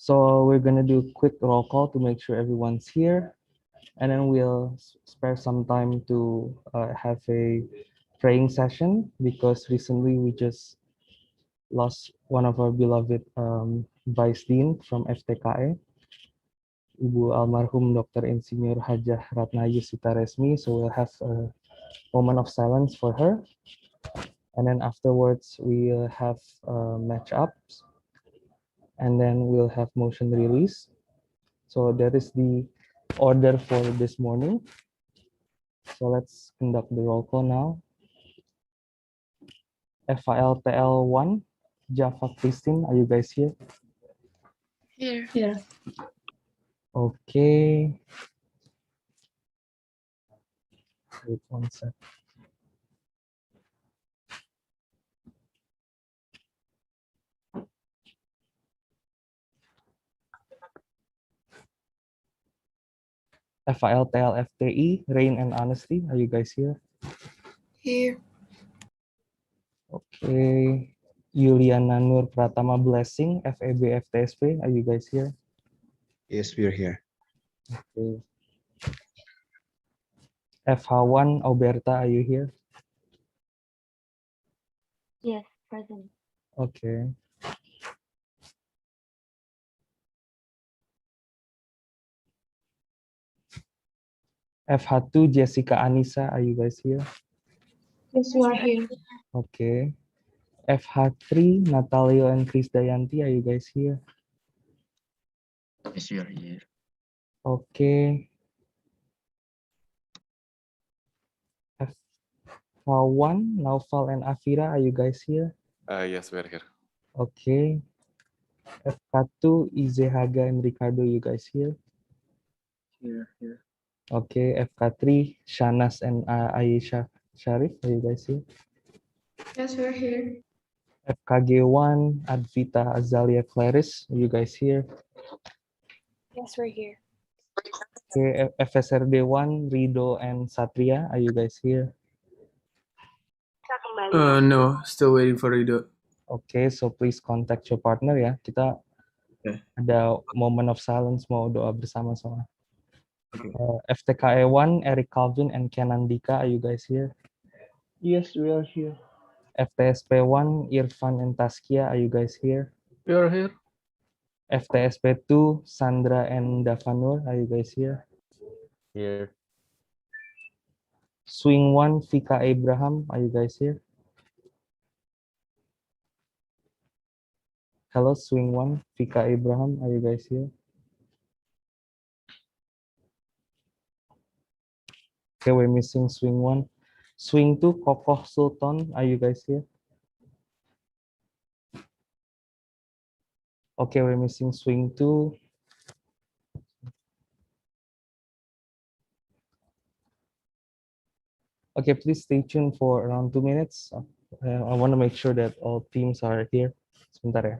So we're gonna do a quick roll call to make sure everyone's here, and then we'll spare some time to have a praying session because recently we just lost one of our beloved Vice Dean from FTKE, Ibu almarhum Dr. Insinyur Hajah Ratna Yusita Resmi. So we'll have a moment of silence for her, and then afterwards we'll have match-ups, and then we'll have motion release. So that is the order for this morning. So let's conduct the roll call now. FILTL1, Java Christine, are you guys here? Here. Okay. Wait one sec. FILTLFTI, Rain and Honesty, are you guys here? Here. Okay. Yuliana Nur Pratama Blessing, FEB are you guys here? Yes, we are here. Okay. FH1, Alberta, are you here? Yes, present. Okay. FH2, Jessica Anissa, are you guys here? Yes, we are here. Okay. FH3, Natalio and Chris Dayanti, are you guys here? Yes, we are here. Okay. FH1, Naufal and Afira, are you guys here? Yes, we're here. Okay. FH2, Izehaga and Ricardo, you guys here? Here. Okay. FK3, Shanas and Ayesha Sharif, are you guys here? Yes, we are here. FKG1, Advita Azalia Claris, are you guys here? Yes, we're here. Okay. FSRD1, Rido and Satria, are you guys here? No, still waiting for Rido. Okay, so please contact your partner ya. Kita ada moment of silence, mau doa bersama sama. FTKE1, Eric Calvin and Ken Andika, are you guys here? Yes, we are here. FTSP1, Irfan and Taskia, are you guys here? We are here. FTSP2, Sandra and Davanur, are you guys here? Here. Swing 1, Vika Abraham, are you guys here? Hello, Swing 1, Vika Abraham, are you guys here? Okay, we're missing Swing 1. Swing 2, Kokoh Sultan, are you guys here? Okay, we're missing Swing 2. Okay, please stay tuned for around 2 minutes. I want to make sure that all teams are here. Sebentar ya.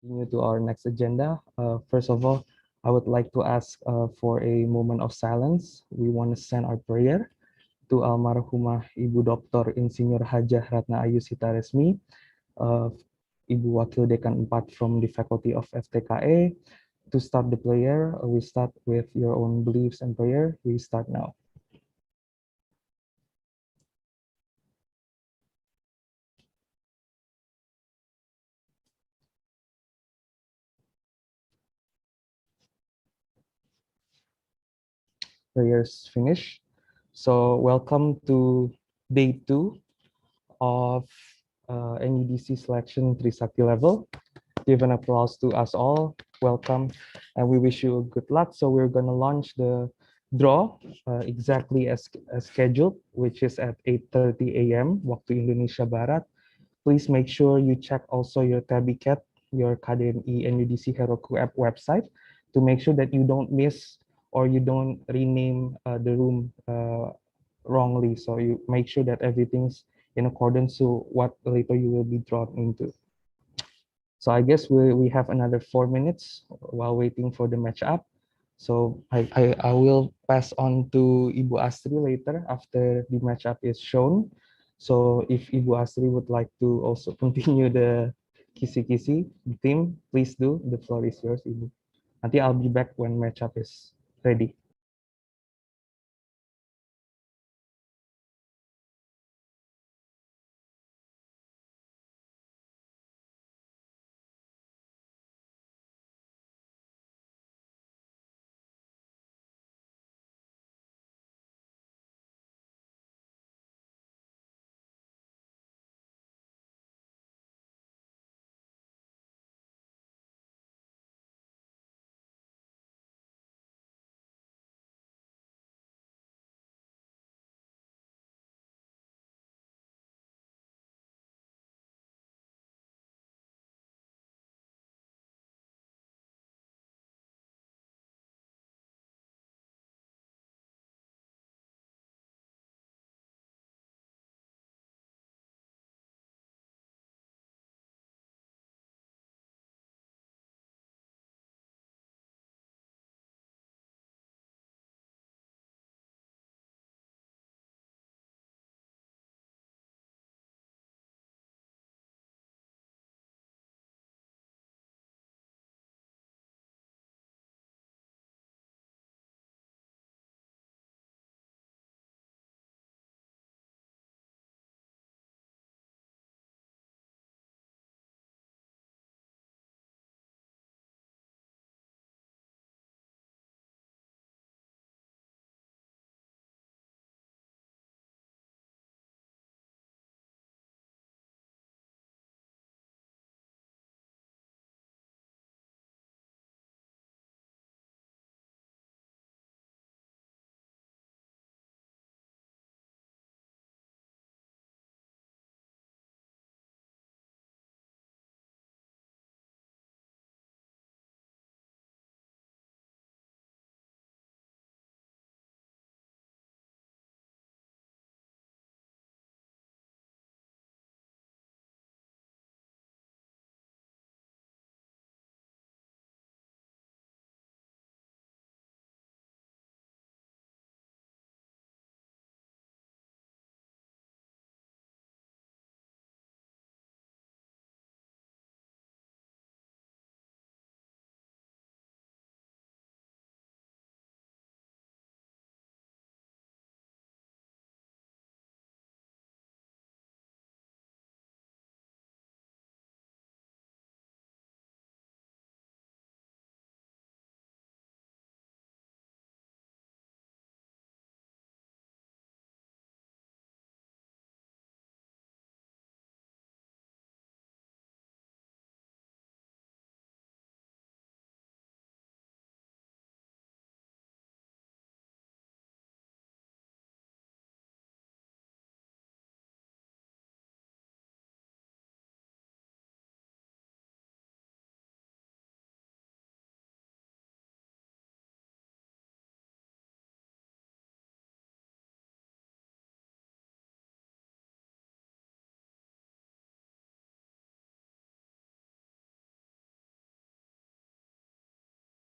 continue to our next agenda. First of all, I would like to ask for a moment of silence. We want to send our prayer to almarhumah Ibu Dr. Insinyur Hajah Ratna Ayu Sita Resmi, Ibu Wakil Dekan 4 from the Faculty of FTKE. To start the prayer, we start with your own beliefs and prayer. We start now. Prayers finished. So welcome to day 2 of NUDC selection Trisakti level. Give an applause to us all. Welcome, and we wish you good luck. So we're gonna launch the draw exactly as scheduled, which is at 8:30 a.m. Waktu Indonesia Barat. Please make sure you check also your Tabicat, your KDNI NUDC Heroku app website to make sure that you don't miss or you don't rename the room wrongly. So you make sure that everything's in accordance to what later you will be drawn into. So I guess we have another 4 minutes while waiting for the match up. So I will pass on to Ibu Astri later after the matchup is shown. So if Ibu Astri would like to also continue the kisi-kisi team, please do. The floor is yours, Ibu. Nanti I'll be back when matchup is ready.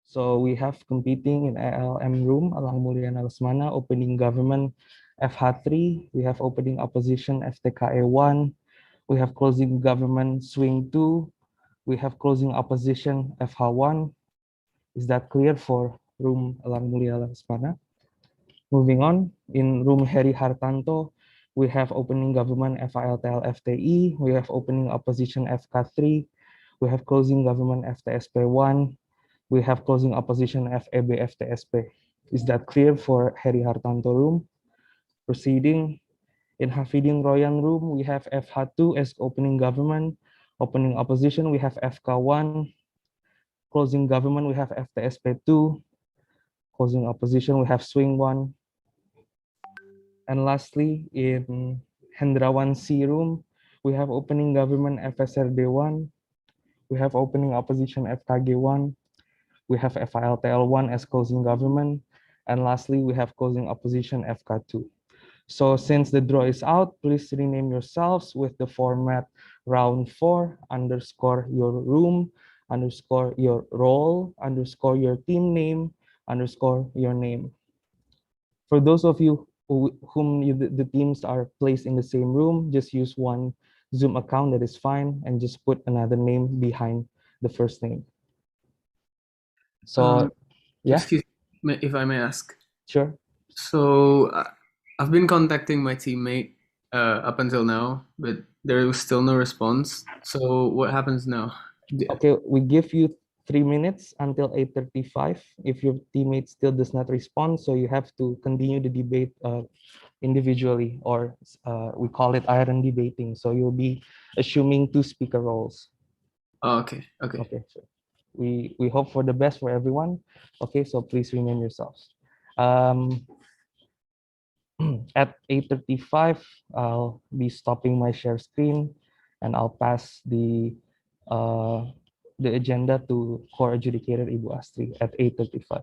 So we have competing in ALM room, Alang Mulyana Lesmana, opening government FH3. We have opening opposition FTKE 1. We have closing government swing 2. We have closing opposition FH1. Is that clear for room Alang Mulyana Lesmana? Moving on, in room Heri Hartanto, we have opening government FILTL FTI. We have opening opposition FK3. We have closing government FTSP1. We have closing opposition FEB FTSP. Is that clear for Heri Hartanto room? Proceeding, in Hafidin Royan room, we have FH2 as opening government. Opening opposition, we have FK1. Closing government, we have FTSP2. Closing opposition, we have swing 1. And lastly, in Hendrawan C room, we have opening government FSRD1. We have opening opposition FKG1. We have FILTL1 as closing government. And lastly, we have closing opposition FK2. So since the draw is out, please rename yourselves with the format round 4 underscore your room underscore your role underscore your team name underscore your name. For those of you whom the teams are placed in the same room, just use one Zoom account, that is fine, and just put another name behind the first name. So, yeah, Excuse me if I may ask. sure. So I've been contacting my teammate up until now, but there was still no response. So what happens now? Okay, we give you 3 minutes until 8:35. If your teammate still does not respond, so you have to continue the debate individually, or we call it iron debating. So you'll be assuming 2 speaker roles. Oh, okay. Okay. Okay, so we hope for the best for everyone. Okay, so please rename yourselves. At 8:35, I'll be stopping my share screen, and I'll pass the agenda to core adjudicator Ibu Astri at 8:35.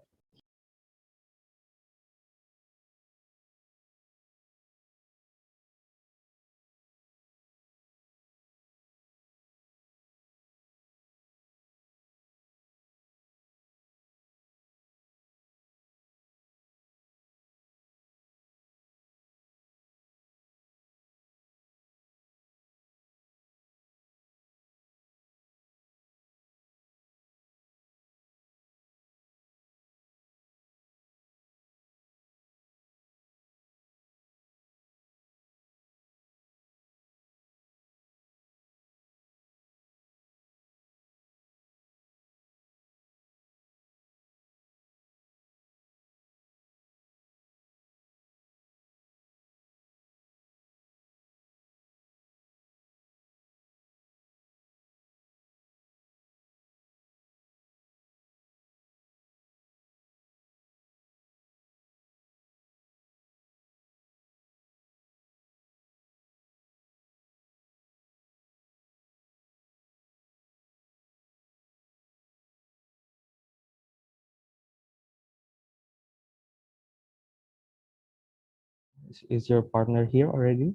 Is your partner here already?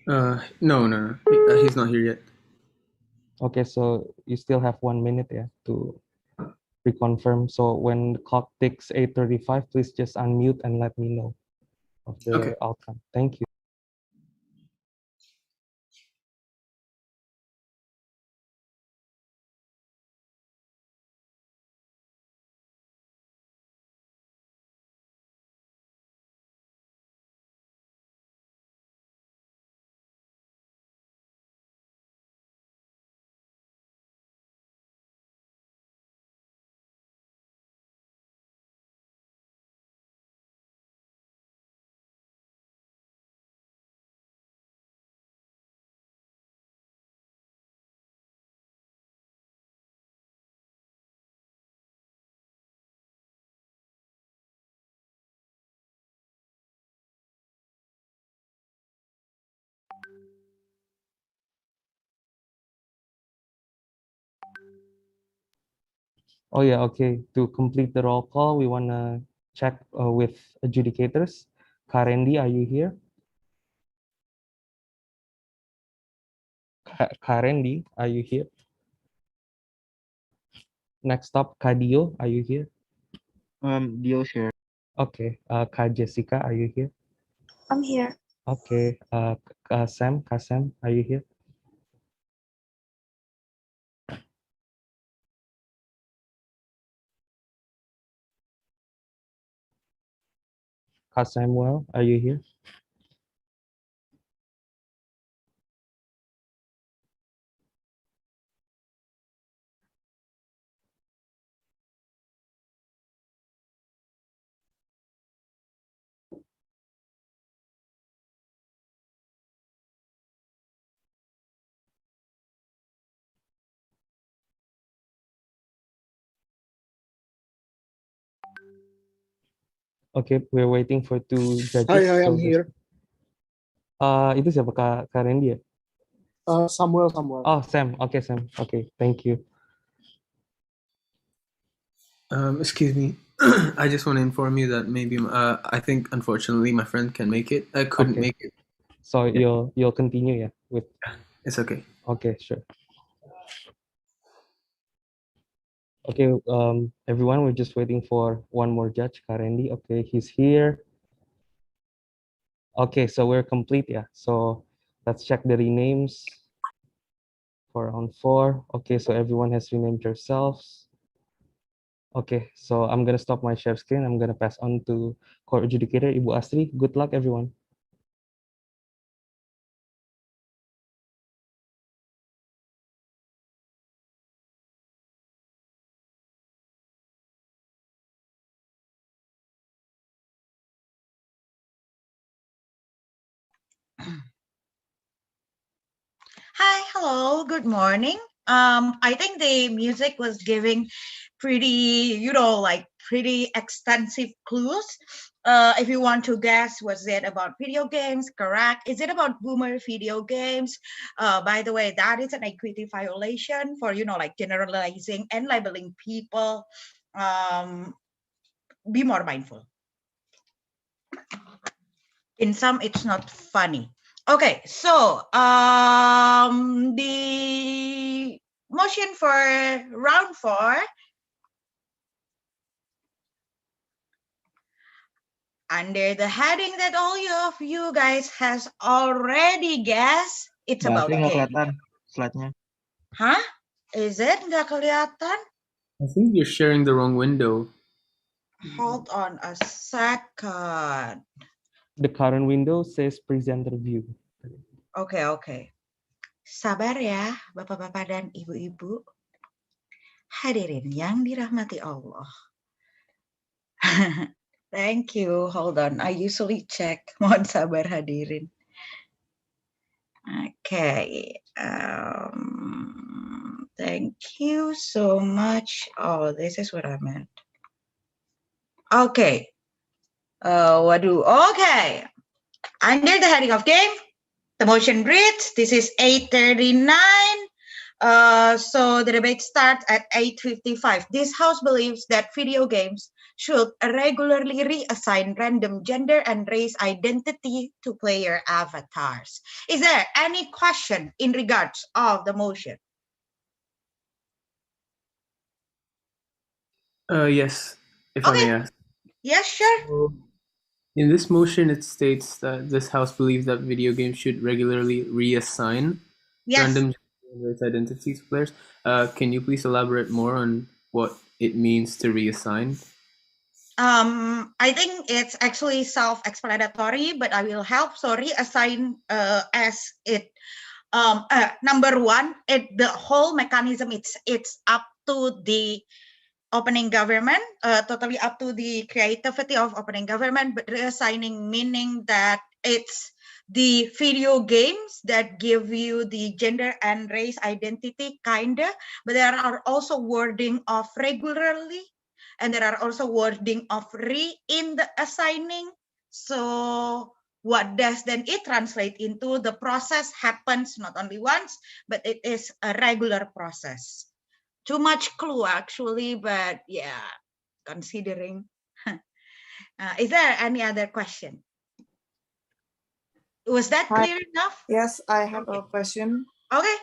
No. He's not here yet. Okay, so you still have 1 minute, yeah, to reconfirm. So when the clock ticks 8:35, please just unmute and let me know of the Okay. outcome. Thank you. Oh yeah, okay. To complete the roll call, we want to check with adjudicators. Karendi, are you here? Karendi, are you here? Next up, Kadio, are you here? Dio's here. Okay. Ka Jessica, are you here? I'm here. Okay. Sam, Kasam, are you here? Samuel, are you here? Okay, we're waiting for two judges. Hi, So I'm here. itu siapa Kak Randy ya? Samuel. Oh, Sam. Okay, Sam. Okay, thank you. Excuse me. I just want to inform you that maybe I think unfortunately my friend can make it. I couldn't Okay. make it. So you'll continue, yeah, with. It's okay. Okay, sure. Okay, everyone, we're just waiting for one more judge, Kak Randy. Okay, he's here. Okay, so we're complete, yeah. So let's check the renames for round 4. Okay, so everyone has renamed yourselves. Okay, so I'm gonna stop my share screen. I'm gonna pass on to court adjudicator, Ibu Astri. Good luck, everyone. Hi, hello, good morning. I think the music was giving pretty, pretty extensive clues. If you want to guess, was it about video games? Correct. Is it about boomer video games? By the way, that is an equity violation for, generalizing and labeling people. Be more mindful. In some, it's not funny. Okay, so the motion for round 4, under the heading that all of you guys has already guessed, it's Mbak about Asri nggak game. kelihatan slide-nya. Hah? Is it nggak kelihatan? I think you're sharing the wrong window. Hold on a second. The current window says presenter view. Oke. Sabar ya, Bapak-bapak dan Ibu-ibu. Hadirin yang dirahmati Allah. Thank you. Hold on. I usually check. Mohon sabar hadirin. Okay. Thank you so much. Oh, this is what I meant. Okay. Waduh. Okay. Under the heading of game, the motion reads, this is 8:39. So the debate starts at 8:55. This house believes that video games should regularly reassign random gender and race identity to player avatars. Is there any question in regards of the motion? Yes, if I may ask. Yes, sure. So, in this motion, it states that this House believes that video games should regularly reassign random gender and race identities to players. Can you please elaborate more on what it means to reassign? I think it's actually self-explanatory, but I will help. So reassign as it number one, the whole mechanism it's up to the opening government, totally up to the creativity of opening government, but reassigning meaning that it's the video games that give you the gender and race identity, kinda, but there are also wording of regularly, and there are also wording of in the assigning. So what does then it translate into? The process happens not only once, but it is a regular process. Too much clue actually, but yeah, considering. Is there any other question? Was that clear enough? Yes, I have a question. Okay.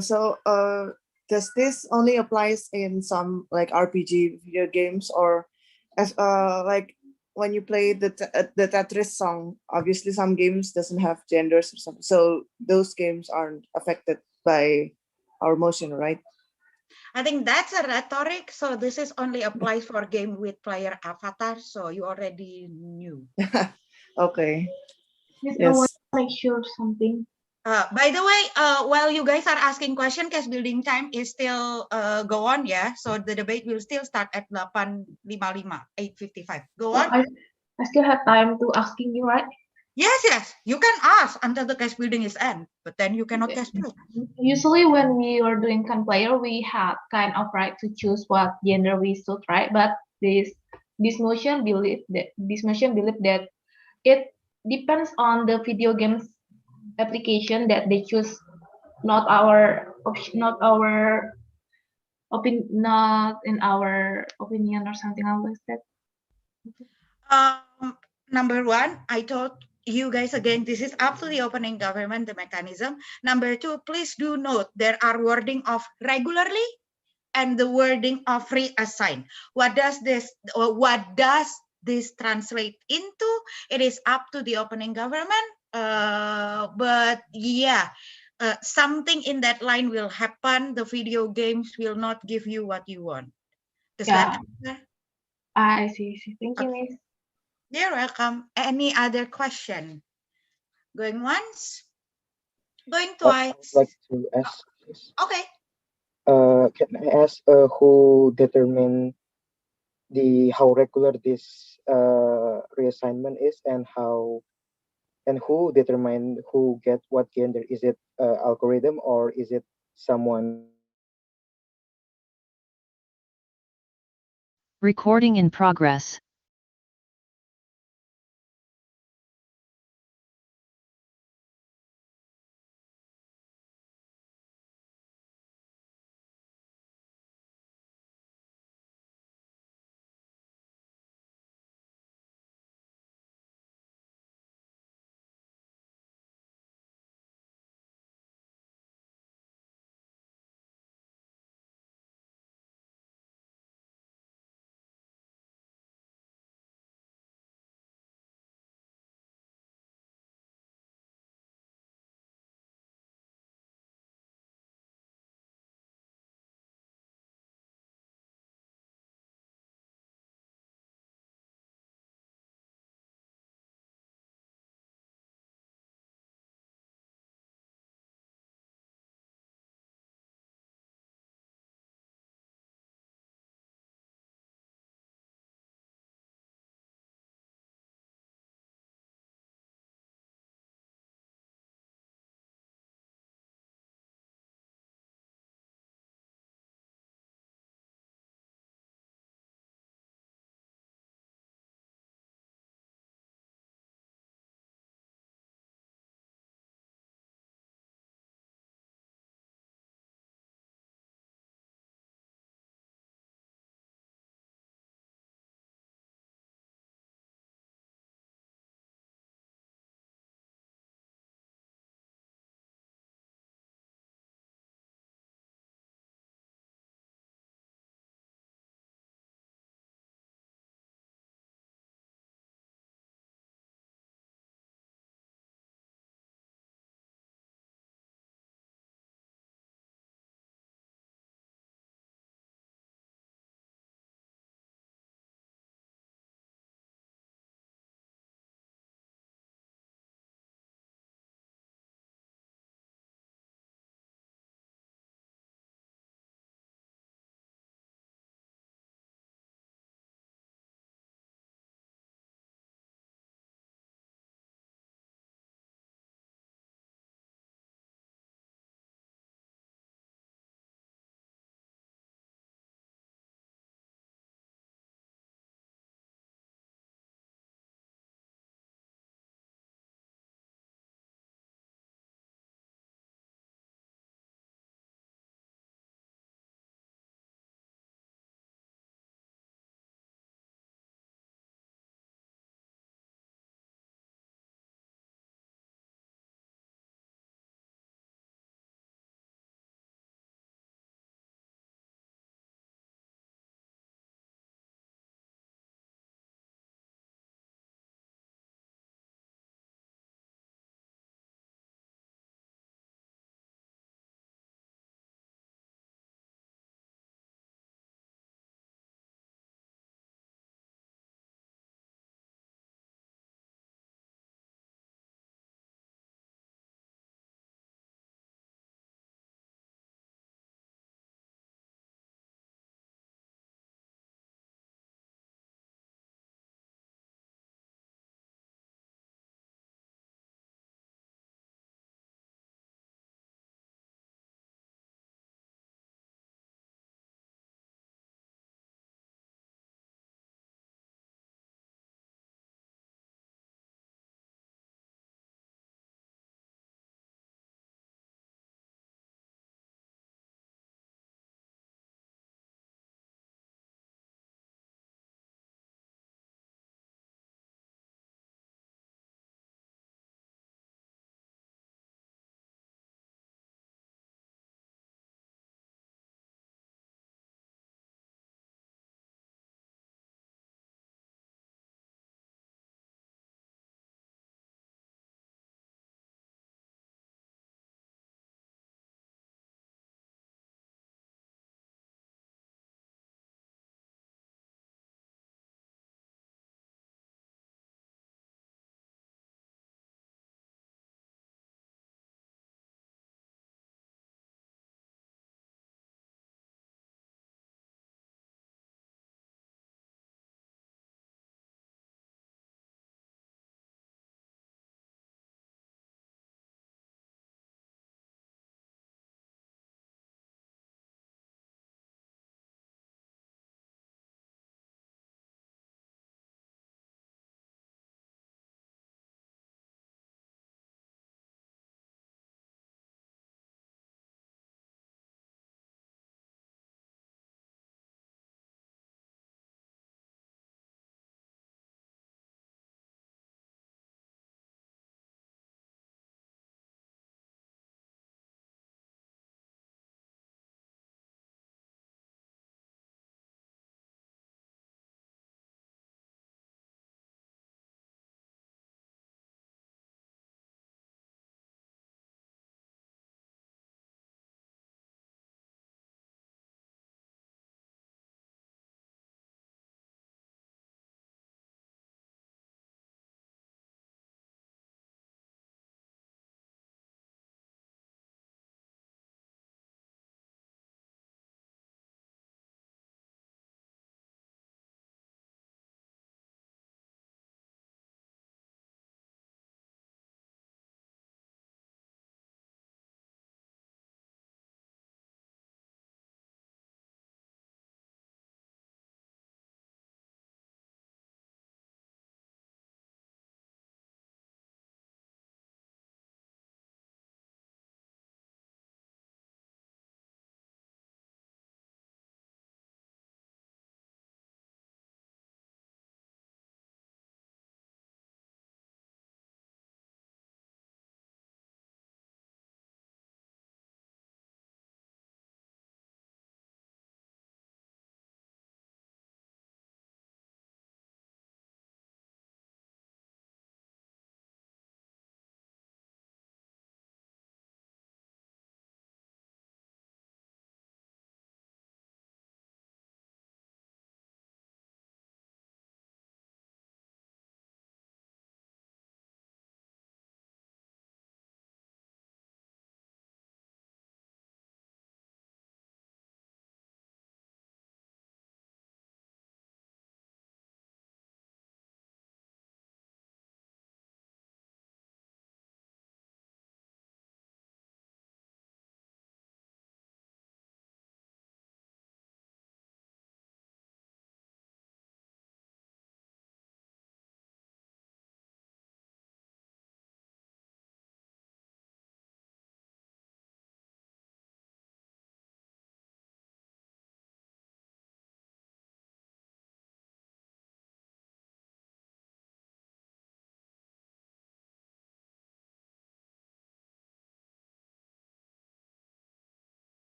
So does this only applies in some like RPG video games, or as like when you play the Tetris song? Obviously, some games doesn't have genders or something, so those games aren't affected by our motion, right? I think that's a rhetoric. So this is only applies for game with player avatar. So you already knew. Okay. Yes, I Yes. want to make sure something. By the way, while you guys are asking question, case building time is still go on, yeah. So the debate will still start at 8:55, 8:55. Go So on. I still have time to asking you, right? Yes. You can ask until the case building is end, but then you cannot case build. Usually when we are doing can player, we have kind of right to choose what gender we suit, right? But this motion believe that it depends on the video games application that they choose, not our option, not in our opinion or something like that. Number one, I told you guys again, this is up to the opening government, the mechanism. Number two, please do note there are wording of regularly and the wording of reassign. What does this translate into? It is up to the opening government. But yeah, something in that line will happen. The video games will not give you what you want. Does that answer? I see. Thank you, Miss. You're welcome. Any other question? Going once? Going I would twice? like to ask, please. Okay. Can I ask who determine how regular this reassignment is, and who determine who get what gender? Is it algorithm, or is it someone? Recording in progress.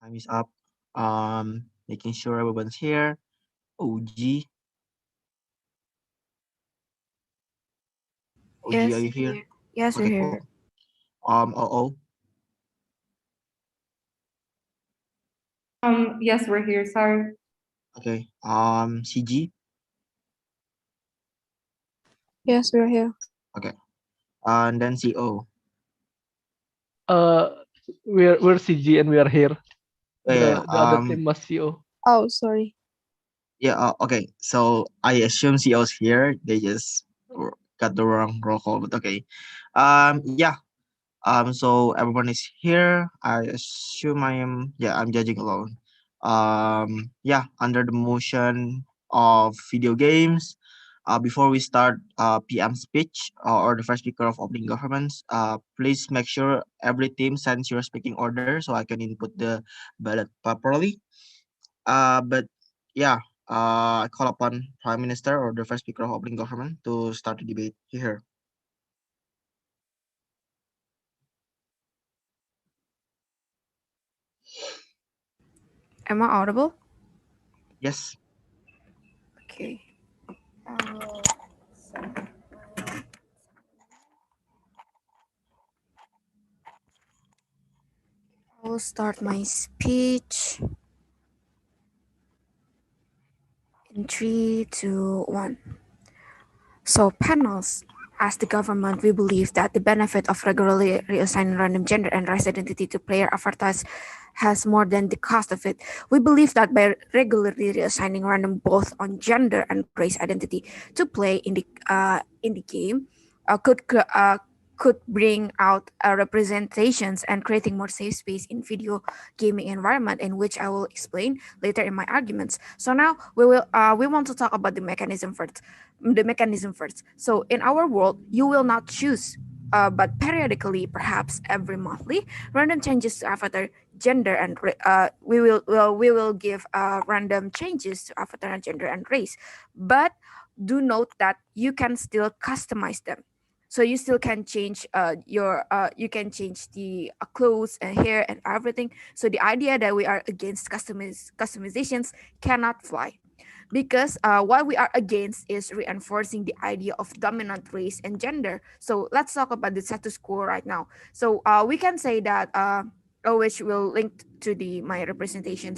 Time is up. Making sure everyone's here. OG. OG, Yes, are you we're here? here. Yes, we're Okay, here. cool. OO. Yes, we're here. Sorry. Okay. CG. Yes, we're here. Okay. And then CO. Uh, we're CG and we are here. Yeah, The other team was CO. Oh, sorry. yeah. Okay. So I assume CO's here. They just got the wrong roll call, but okay. Yeah. So everyone is here. I assume I am. Yeah, I'm judging alone. Yeah. Under the motion of video games. Before we start PM speech or the first speaker of opening governments, please make sure every team sends your speaking order so I can input the ballot properly. But yeah, I call upon Prime Minister or the first speaker of opening government to start the debate here. Am I audible? Yes. Okay. I will start my speech in 3, 2, 1. So, panels. As the government, we believe that the benefit of regularly reassigning random gender and race identity to player avatars has more than the cost of it. We believe that by regularly reassigning random both on gender and race identity to play in the game, could bring out representations and creating more safe space in video gaming environment, in which I will explain later in my arguments. So now we want to talk about the mechanism first. So in our world, you will not choose, but periodically, perhaps every monthly, random changes to avatar gender and we will give random changes to avatar and gender and race. But do note that you can still customize them. So you still can change you can change the clothes and hair and everything. So the idea that we are against customizations cannot fly, because what we are against is reinforcing the idea of dominant race and gender. So let's talk about the status quo right now. So we can say that which will link to the my representation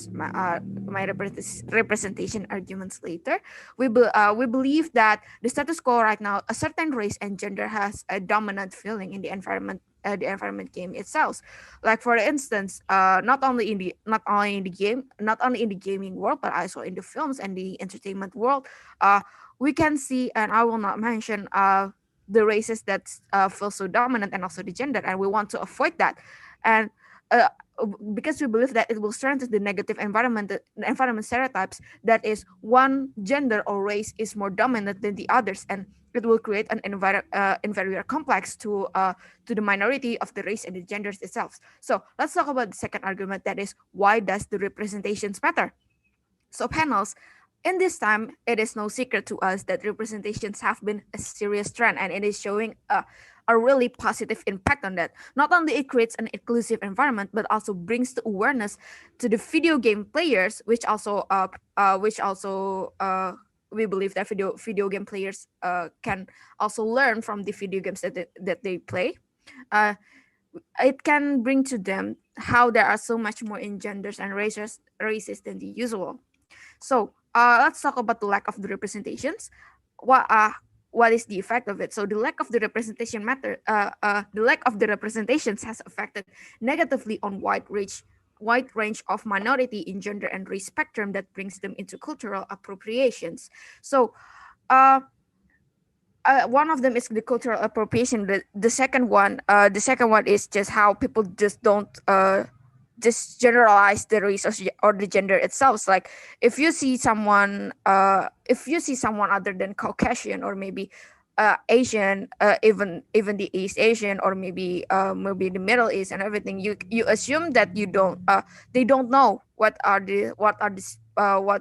arguments later. We believe that the status quo right now, a certain race and gender has a dominant feeling in the environment game itself. Like for instance, not only in the gaming world, but also in the films and the entertainment world, we can see, and I will not mention the races that feel so dominant, and also the gender, and we want to avoid that. And uh, because we believe that it will strengthen the negative environment stereotypes, that is, one gender or race is more dominant than the others, and it will create an inferior complex to the minority of the race and the genders itself. So let's talk about the second argument, that is, why does the representations matter? So panels, in this time, it is no secret to us that representations have been a serious trend, and it is showing a really positive impact on that. Not only it creates an inclusive environment, but also brings the awareness to the video game players, which also we believe that video game players can also learn from the video games that they play. Uh, it can bring to them how there are so much more in genders and races than the usual. So let's talk about the lack of the representations. What what is the effect of it? So the lack of the the lack of the representations has affected negatively on wide range of minority in gender and race spectrum, that brings them into cultural appropriations. So one of them is the cultural appropriation. The second one is just how people just don't just generalize the race or the gender itself. Like if you see someone other than Caucasian, or maybe Asian, even the East Asian, or maybe the Middle East and everything, you assume that you don't they don't know what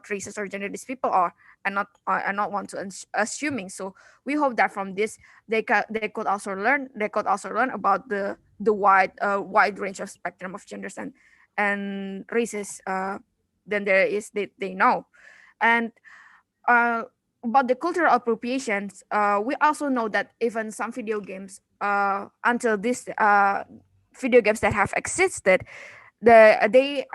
races or gender these people are, and not want to assuming. So we hope that from this they could also learn about the wide range of spectrum of genders and races than there is they know. And about the cultural appropriations, we also know that even some video games, until this video games that have existed, they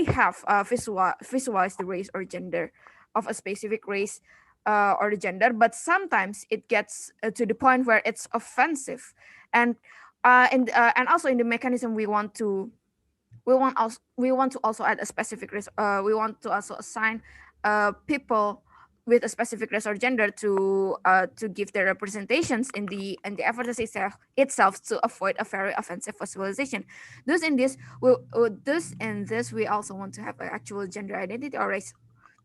have visualized the race or gender of a specific race or the gender, but sometimes it gets to the point where it's offensive. And and also in the mechanism we want to also add a specific race. We want to also assign people with a specific race or gender to give their representations in the advertisement itself to avoid a very offensive visualization. Thus in this we also want to have an actual gender identity or race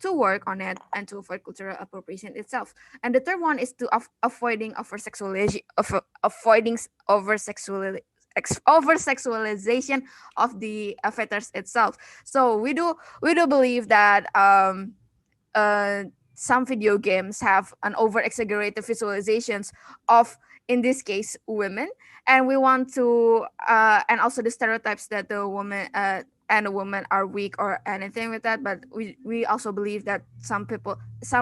to work on it and to avoid cultural appropriation itself. And the third one is to avoiding over sexualization of the avatars itself. So we do believe that some video games have an over exaggerated visualizations of, in this case, women, and we want to and also the stereotypes that the woman and a woman are weak or anything with that. But we also believe that some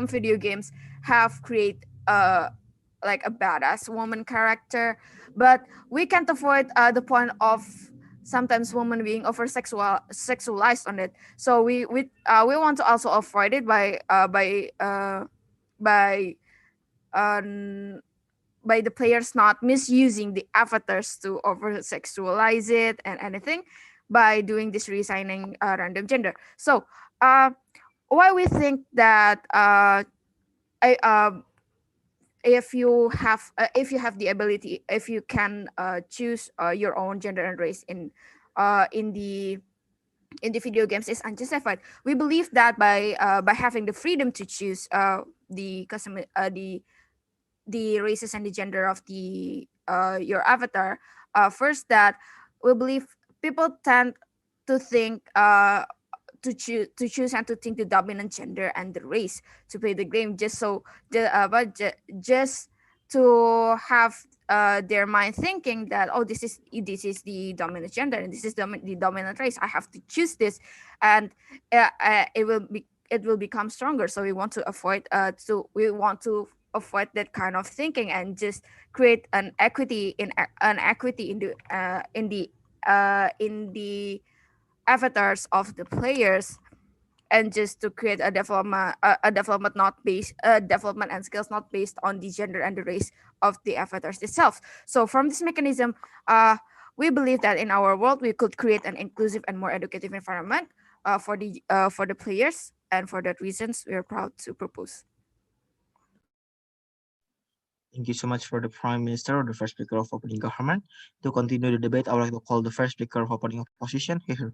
video games have create like a badass woman character, but we can't avoid the point of sometimes women being over sexualized on it. So we want to also avoid it by the players not misusing the avatars to over sexualize it and anything by doing this reassigning random gender. So why we think that if you have the ability, if you can choose your own gender and race in the video games is unjustified. We believe that by having the freedom to choose the races and the gender of the your avatar, first that we believe people tend to think to choose and to think the dominant gender and the race to play the game, just to have their mind thinking that, oh, this is the dominant gender and this is the dominant race. I have to choose this, and it will become stronger. So we want to avoid that kind of thinking and just create an equity in the avatars of the players, and just to create a development and skills not based on the gender and the race of the avatars itself. So from this mechanism, we believe that in our world we could create an inclusive and more educative environment for the players, and for that reasons we are proud to propose. Thank you so much for the Prime Minister or the first speaker of opening government. To continue the debate, I would like to call the first speaker of opening opposition, Heri.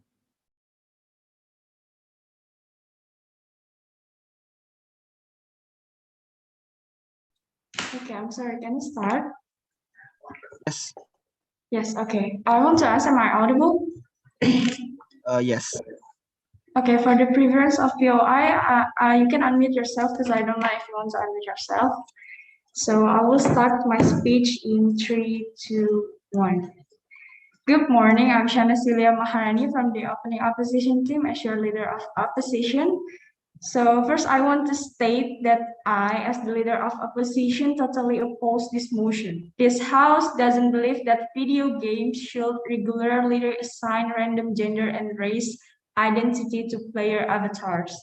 Okay, I'm sorry, can you start? Yes. Yes, okay. I want to ask, am I audible? Yes. Okay, for the preference of POI, you can unmute yourself because I don't know if you want to unmute yourself. So I will start my speech in 3, 2, 1. Good morning, I'm Shana Celia Maharani from the opening opposition team as your leader of opposition. So first I want to state that I, as the leader of opposition, totally oppose this motion. This house doesn't believe that video games should regularly assign random gender and race identity to player avatars.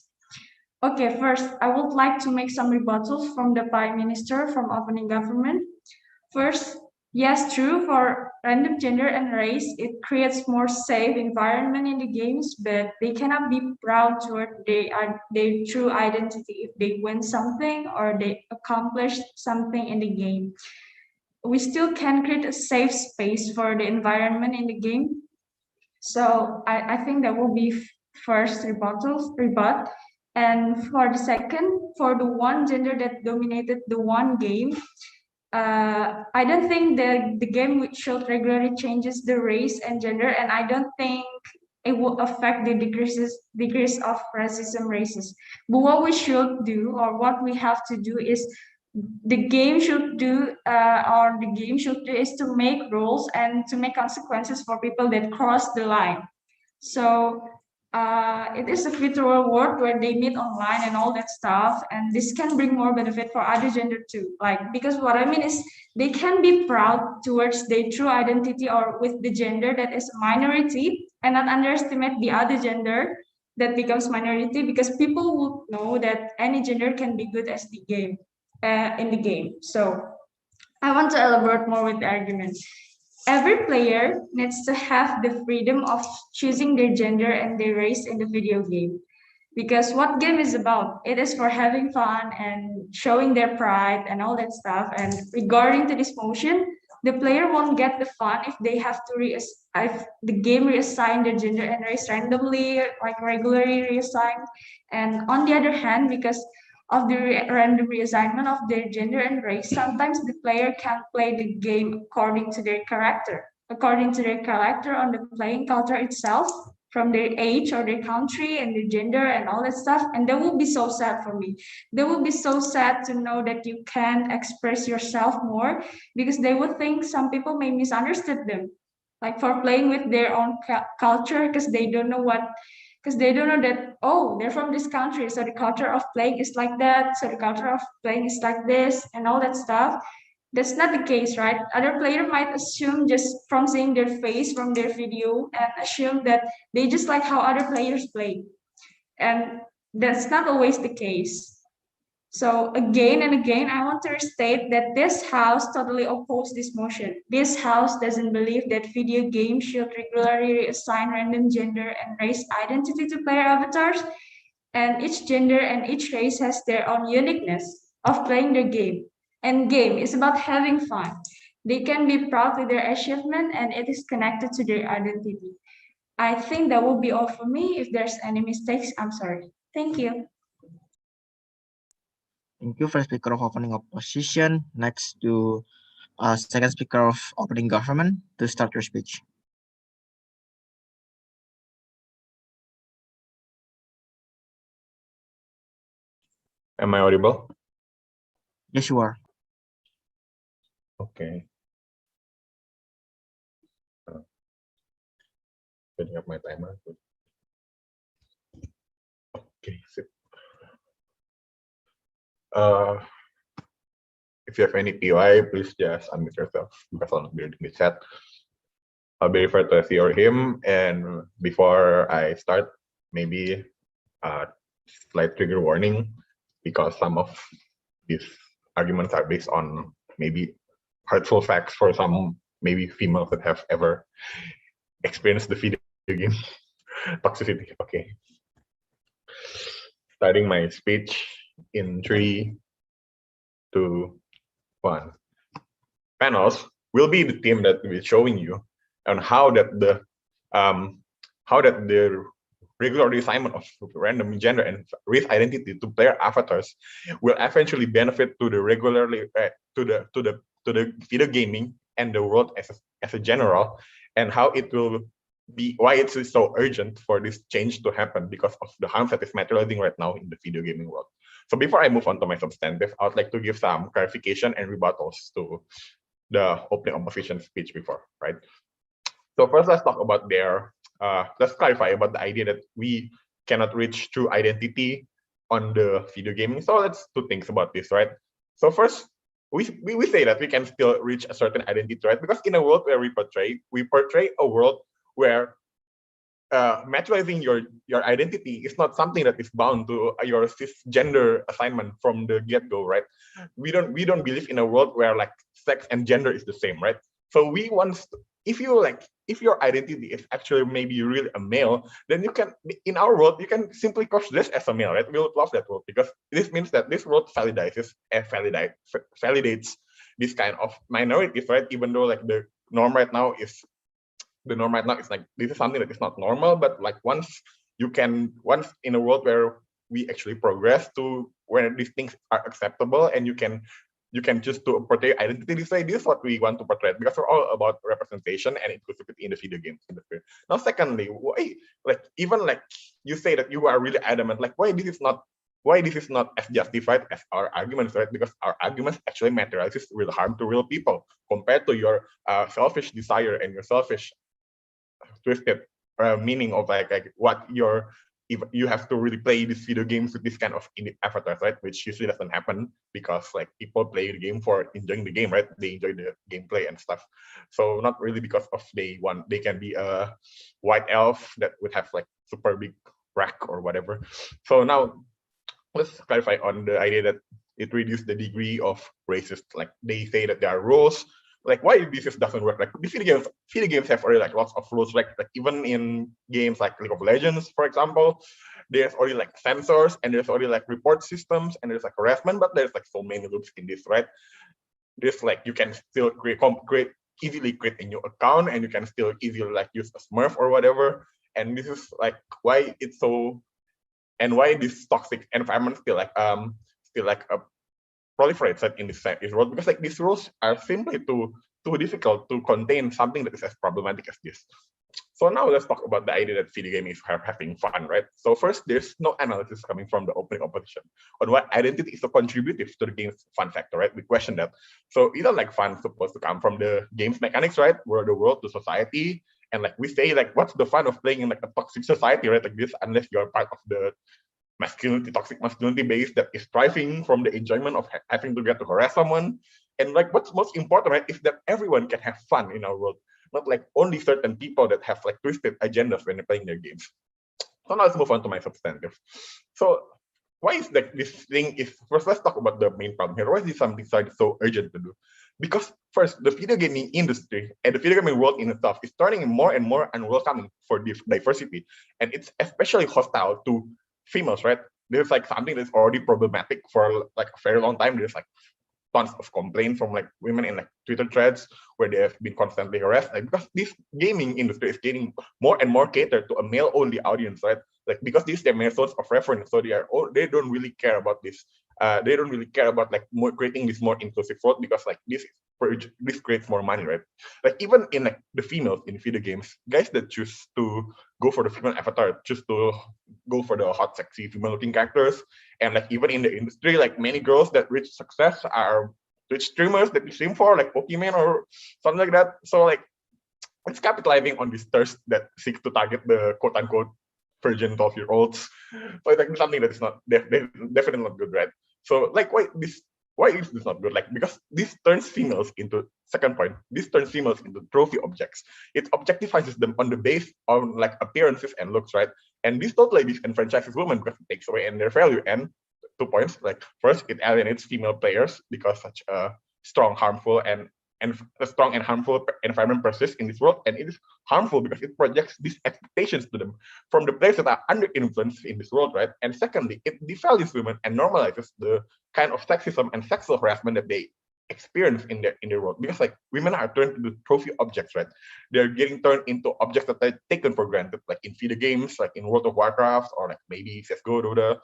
Okay, first, I would like to make some rebuttals from the Prime Minister from opening government. First, yes, true, for random gender and race, it creates more safe environment in the games, but they cannot be proud toward their true identity if they win something or they accomplish something in the game. We still can create a safe space for the environment in the game. So I think that will be first rebut. And for the second, for the one gender that dominated the one game, I don't think the game should regularly changes the race and gender, and I don't think it will affect the degrees of racism races. But what we should do, or what we have to do, is the game should do, is to make rules and to make consequences for people that cross the line. So it is a virtual world where they meet online and all that stuff, and this can bring more benefit for other gender too. Like, because what I mean is they can be proud towards their true identity or with the gender that is a minority, and not underestimate the other gender that becomes minority, because people would know that any gender can be good as the game in the game. So I want to elaborate more with the argument. Every player needs to have the freedom of choosing their gender and their race in the video game. Because what game is about? It is for having fun and showing their pride and all that stuff. And regarding to this motion, the player won't get the fun if they have to if the game reassign their gender and race randomly, like regularly reassigned. And on the other hand, because of the random reassignment of their gender and race, sometimes the player can play the game according to their character, on the playing culture itself, from their age or their country and their gender and all that stuff. And that would be so sad for me. They would be so sad to know that you can't express yourself more, because they would think some people may misunderstood them, like for playing with their own culture, because they don't know that, oh, they're from this country, so the culture of playing is like that, so the culture of playing is like this and all that stuff. That's not the case, right? Other player might assume just from seeing their face from their video and assume that they just like how other players play. And that's not always the case. So again and again, I want to restate that this house totally opposes this motion. This house doesn't believe that video games should regularly assign random gender and race identity to player avatars. And each gender and each race has their own uniqueness of playing the game. And game is about having fun. They can be proud with their achievement, and it is connected to their identity. I think that will be all for me. If there's any mistakes, I'm sorry. Thank you. Thank you, first speaker of opening opposition. Next to second speaker of opening government to start your speech. Am I audible? Yes, you are. Okay. Setting up my timer. Okay, sip. If you have any POI, please just unmute yourself because I'll not be reading the chat. I'll be referred to as he or him. And before I start, maybe a slight trigger warning, because some of these arguments are based on maybe hurtful facts for some maybe females that have ever experienced the video game toxicity. Okay. Starting my speech in 3, 2, 1. Panels will be the team that will be showing you on how that the regular reassignment of random gender and race identity to player avatars will eventually benefit to the regularly to the video gaming and the world as a general, and how it will be, why it's so urgent for this change to happen because of the harms that is materializing right now in the video gaming world. So before I move on to my substantive, I would like to give some clarification and rebuttals to the opening opposition speech before, right? So first, let's talk about let's clarify about the idea that we cannot reach true identity on the video gaming. So let's do things about this, right? So first, we say that we can still reach a certain identity, right? Because in a world where we portray a world where materializing your identity is not something that is bound to your cisgender assignment from the get-go, right? We don't believe in a world where like sex and gender is the same, right? So we want, if your identity is actually maybe really a male, then you can, in our world, you can simply coach this as a male, right? We'll love that world because this means that this world validates this kind of minorities, right? Even though like the norm right now is like this is something that is not normal, but like once in a world where we actually progress to where these things are acceptable and you can choose to portray identity this way, this is what we want to portray, because we're all about representation and inclusivity in the video games industry. Now secondly, why, like even like you say that you are really adamant, like why this is not as justified as our arguments, right? Because our arguments actually materializes real harm to real people compared to your selfish desire and your selfish twisted meaning of like what if you have to really play these video games with this kind of avatars, right? Which usually doesn't happen because like people play the game for enjoying the game, right? They enjoy the gameplay and stuff. So not really because of they can be a white elf that would have like super big rack or whatever. So now let's clarify on the idea that it reduces the degree of racist. Like they say that there are rules. Like why this doesn't work? Like the video games have already like lots of rules. Like even in games like League of Legends, for example, there's already like sensors and there's already like report systems and there's like harassment, but there's like so many loops in this, right? There's like you can still easily create a new account and you can still easily like use a Smurf or whatever. And this is like why it's so, and why this toxic environment still like a proliferates in this world, because like these rules are simply too difficult to contain something that is as problematic as this. So now let's talk about the idea that video game is having fun, right? So first, there's no analysis coming from the opening opposition on what identity is so contributive to the game's fun factor, right? We question that. So either like fun supposed to come from the game's mechanics, right? Where the world to society, and like we say like what's the fun of playing in like a toxic society, right? Like this, unless you're part of the toxic masculinity base that is thriving from the enjoyment of having to get to harass someone. And like what's most important, right, is that everyone can have fun in our world, not like only certain people that have like twisted agendas when they're playing their games. So now let's move on to my substantive. So why is like this thing is, first let's talk about the main problem here. Why is this something so urgent to do? Because first, the video gaming industry and the video gaming world in itself is turning more and more unwelcoming for diversity, and it's especially hostile to females, right? There's like something that's already problematic for like a very long time. There's like tons of complaints from like women in like Twitter threads where they have been constantly harassed, like, because this gaming industry is getting more and more catered to a male-only audience, right? Like because this is their main source of reference, so they don't really care about this. They don't really care about like creating this more inclusive world, because like this creates more money, right? Like even in like the females in video games, guys that choose to go for the female avatar choose to go for the hot, sexy, female-looking characters, and like even in the industry, like many girls that reach success are Twitch streamers that you stream for, like Pokemon or something like that. So like it's capitalizing on this thirst that seeks to target the quote-unquote virgin 12-year-olds. So it's like something that is not definitely not good, right? So like why is this not good? Like because this turns females into, second point, this turns females into trophy objects. It objectifies them on the base on like appearances and looks, right? And this totally disenfranchises women because it takes away their value. And 2 points, like first, it alienates female players because such a strong, harmful, and a strong and harmful environment persists in this world, and it is harmful because it projects these expectations to them from the players that are under influence in this world, right? And secondly, it devalues women and normalizes the kind of sexism and sexual harassment that they experience in their world, because like women are turned into trophy objects, right? They're getting turned into objects that are taken for granted, like in video games, like in World of Warcraft, or like maybe CS:GO, Dota.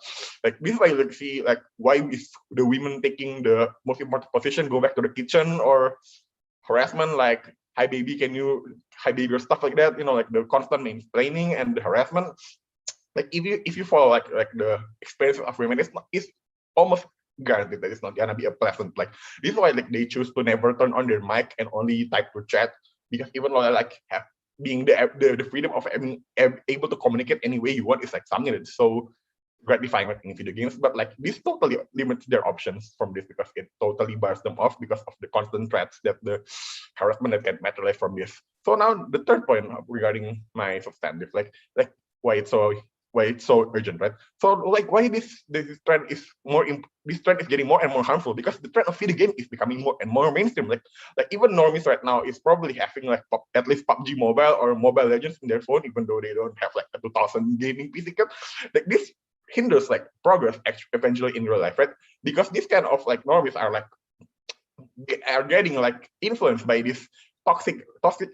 Like this is why you see like why is the women taking the most important position go back to the kitchen, or harassment like hi baby or stuff like that, like the constant mansplaining and the harassment. Like if you follow like the experience of women, it's almost guaranteed that it's not gonna be a pleasant. Like this is why like they choose to never turn on their mic and only type to chat, because even though like being the freedom of able to communicate any way you want is like something that's so gratifying in video games, but like this totally limits their options from this, because it totally bars them off because of the constant threats that the harassment that can materialize from this. So now the third point regarding my substantive, like why it's so urgent, right? So like why this trend is getting more and more harmful, because the trend of video game is becoming more and more mainstream. Like even normies right now is probably having like at least PUBG Mobile or Mobile Legends in their phone, even though they don't have like a 2000 gaming PC kit. Like this hinders like progress eventually in real life, right? Because this kind of like normies are getting like influenced by this toxic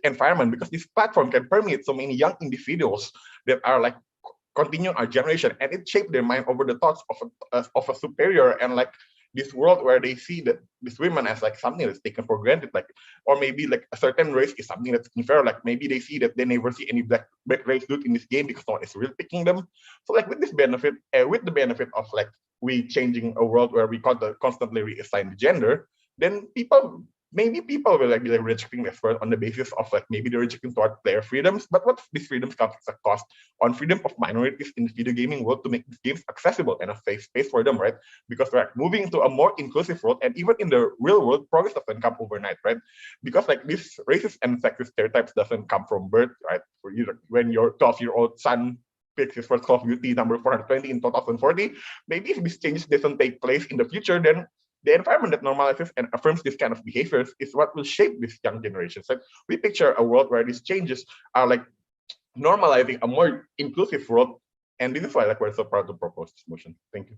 environment, because this platform can permeate so many young individuals that are like continuing our generation, and it shaped their mind over the thoughts of a superior, and like this world where they see that this women as like something that's taken for granted, like, or maybe like a certain race is something that's unfair. Like maybe they see that they never see any black race dude in this game because no one is really picking them. So like with the benefit of like we changing a world where we constantly reassign the gender, then people maybe people will be rejecting this word on the basis of maybe they're rejecting toward player freedoms, but what these freedoms comes at a cost on freedom of minorities in the video gaming world to make these games accessible and a safe space for them, right? Because we're moving into a more inclusive world, and even in the real world, progress doesn't come overnight, right? Because these racist and sexist stereotypes doesn't come from birth, right? For you, when your 12-year-old son picks his first Call of Duty number 420 in 2040, maybe if these changes doesn't take place in the future, then the environment that normalizes and affirms this kind of behaviors is what will shape this young generations. We picture a world where these changes are normalizing a more inclusive world, and this is why we're so proud to propose this motion. Thank you.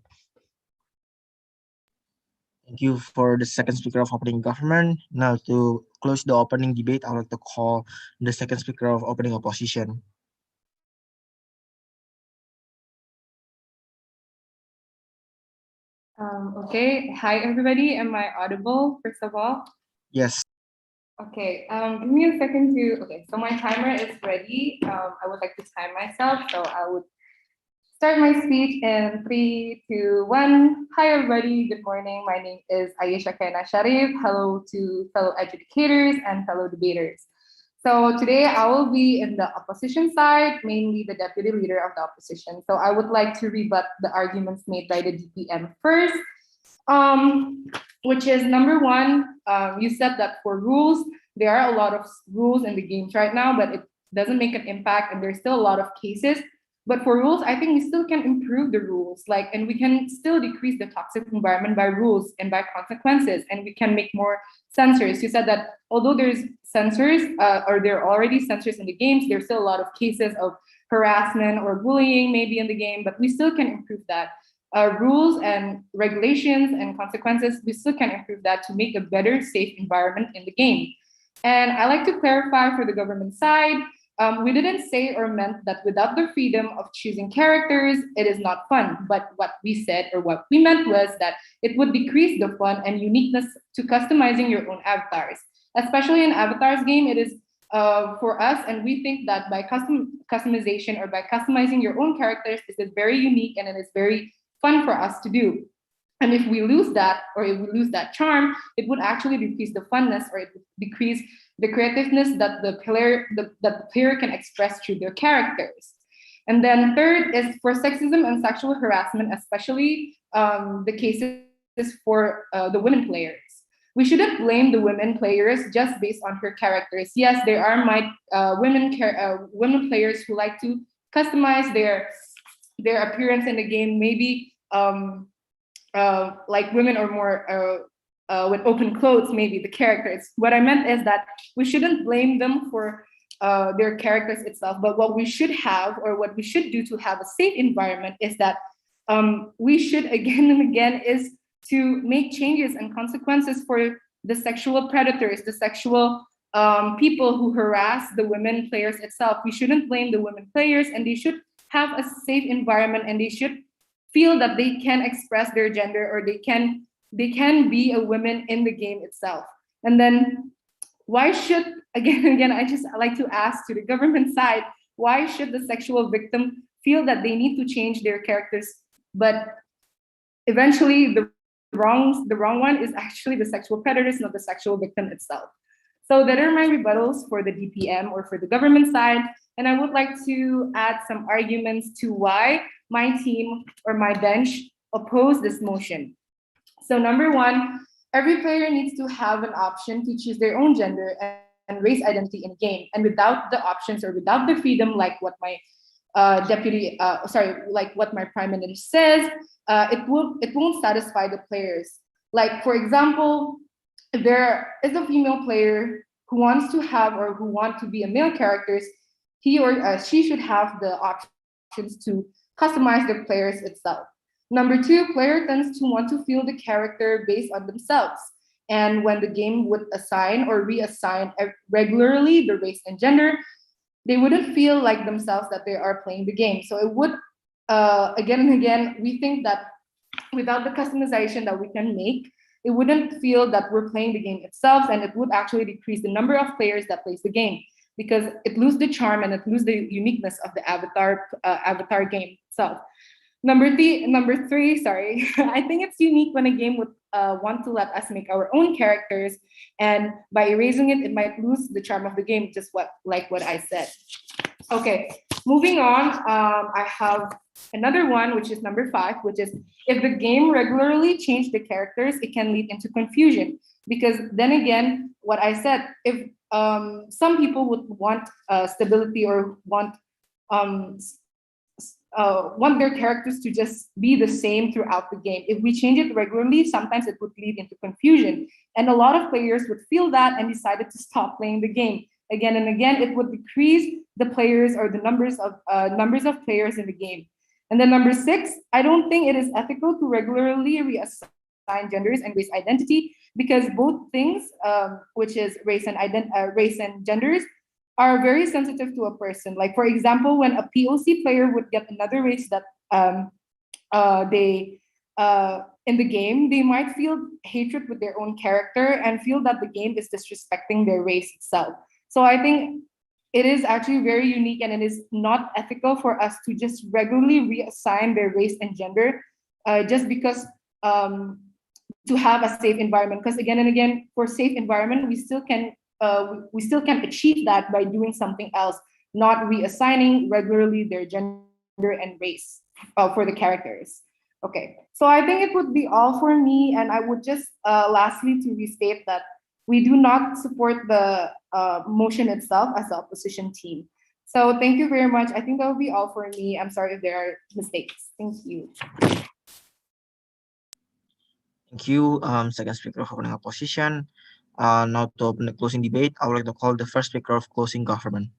Thank you for the second speaker of opening government. Now to close the opening debate, I would like to call the second speaker of opening opposition. Okay. Hi, everybody. Am I audible, first of all? Yes. Okay. Give me a second to... Okay, so my timer is ready. I would like to time myself, so I would start my speech in 3, 2, 1. Hi, everybody. Good morning. My name is Ayesha Kaina Sharif. Hello to fellow educators and fellow debaters. So today I will be in the opposition side, mainly the deputy leader of the opposition. So I would like to rebut the arguments made by the DPM first, which is number one, you said that for rules, there are a lot of rules in the games right now, but it doesn't make an impact and there's still a lot of cases. But for rules, I think we still can improve the rules, and we can still decrease the toxic environment by rules and by consequences, and we can make more censors. You said that although there's censors, or there are already censors in the games, there's still a lot of cases of harassment or bullying maybe in the game, but we still can improve that. Rules and regulations and consequences, we still can improve that to make a better, safe environment in the game. And I like to clarify for the government side, we didn't say or meant that without the freedom of choosing characters, it is not fun. But what we said or what we meant was that it would decrease the fun and uniqueness to customizing your own avatars. Especially in avatars game, it is for us, and we think that by customization or by customizing your own characters, it is very unique and it is very fun for us to do. And if we lose that, or if we lose that charm, it would actually decrease the funness, or it would decrease the creativeness that the player can express through their characters. And then third is for sexism and sexual harassment, especially the cases for the women players. We shouldn't blame the women players just based on her characters. Yes, there are women players who like to customize their appearance in the game, maybe like women or more with open clothes, maybe the characters. What I meant is that we shouldn't blame them for their characters itself, but what we should have, or what we should do to have a safe environment is that we should again and again is to make changes and consequences for the sexual predators, the sexual people who harass the women players itself. We shouldn't blame the women players, and they should have a safe environment, and they should feel that they can express their gender, or they can be a woman in the game itself. And then why should, again and again, I like to ask to the government side, why should the sexual victim feel that they need to change their characters, but eventually the wrong one is actually the sexual predators, not the sexual victim itself. So that are my rebuttals for the DPM or for the government side. And I would like to add some arguments to why my team or my bench oppose this motion. So number one, every player needs to have an option to choose their own gender and race identity in game. And without the options or without the freedom, like what my like what my prime minister says, it won't satisfy the players. Like, for example, if there is a female player who wants to have or who want to be a male characters, he or she should have the options to customize the players itself. Number two, player tends to want to feel the character based on themselves. And when the game would assign or reassign regularly the race and gender, they wouldn't feel like themselves that they are playing the game. So it would, again and again, we think that without the customization that we can make, it wouldn't feel that we're playing the game itself, and it would actually decrease the number of players that plays the game, because it loses the charm and it loses the uniqueness of the avatar game itself. Number three, sorry, I think it's unique when a game would want to let us make our own characters, and by erasing it, it might lose the charm of the game, just what I said. Okay, moving on, I have another one, which is number 5, which is if the game regularly changed the characters, it can lead into confusion. Because then again, what I said, if some people would want stability or want their characters to just be the same throughout the game. If we change it regularly, sometimes it would lead into confusion. And a lot of players would feel that and decided to stop playing the game. Again and again, it would decrease the players or the numbers of players in the game. And then number 6, I don't think it is ethical to regularly reassign genders and race identity, because both things, which is race and genders, are very sensitive to a person. Like, for example, when a POC player would get another race that in the game, they might feel hatred with their own character and feel that the game is disrespecting their race itself. So I think it is actually very unique, and it is not ethical for us to just regularly reassign their race and gender just because to have a safe environment. Because again and again, for safe environment, we still can achieve that by doing something else, not reassigning regularly their gender and race for the characters. Okay, so I think it would be all for me, and I would just lastly to restate that we do not support the motion itself as the opposition team. So thank you very much. I think that will be all for me. I'm sorry if there are mistakes. Thank you. Thank you, second speaker of opening opposition. Now to open the closing debate, I would like to call the first speaker of closing government.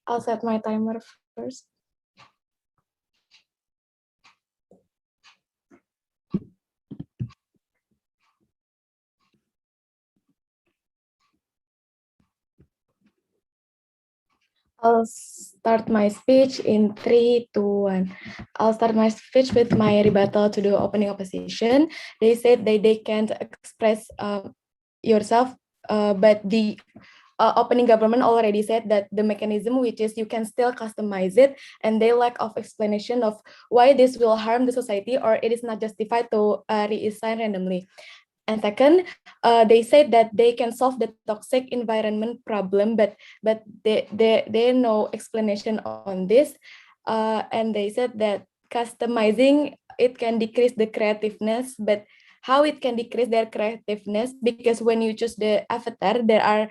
I'll set my timer first. I'll start my speech in 3, 2, 1. I'll start my speech with my rebuttal to the opening opposition. They said they can't express yourself, but the opening government already said that the mechanism, which is you can still customize it, and they lack of explanation of why this will harm the society or it is not justified to reassign randomly. And second, they said that they can solve the toxic environment problem, but there no explanation on this. And they said that customizing it can decrease the creativeness, but how it can decrease their creativeness, because when you choose the avatar, there are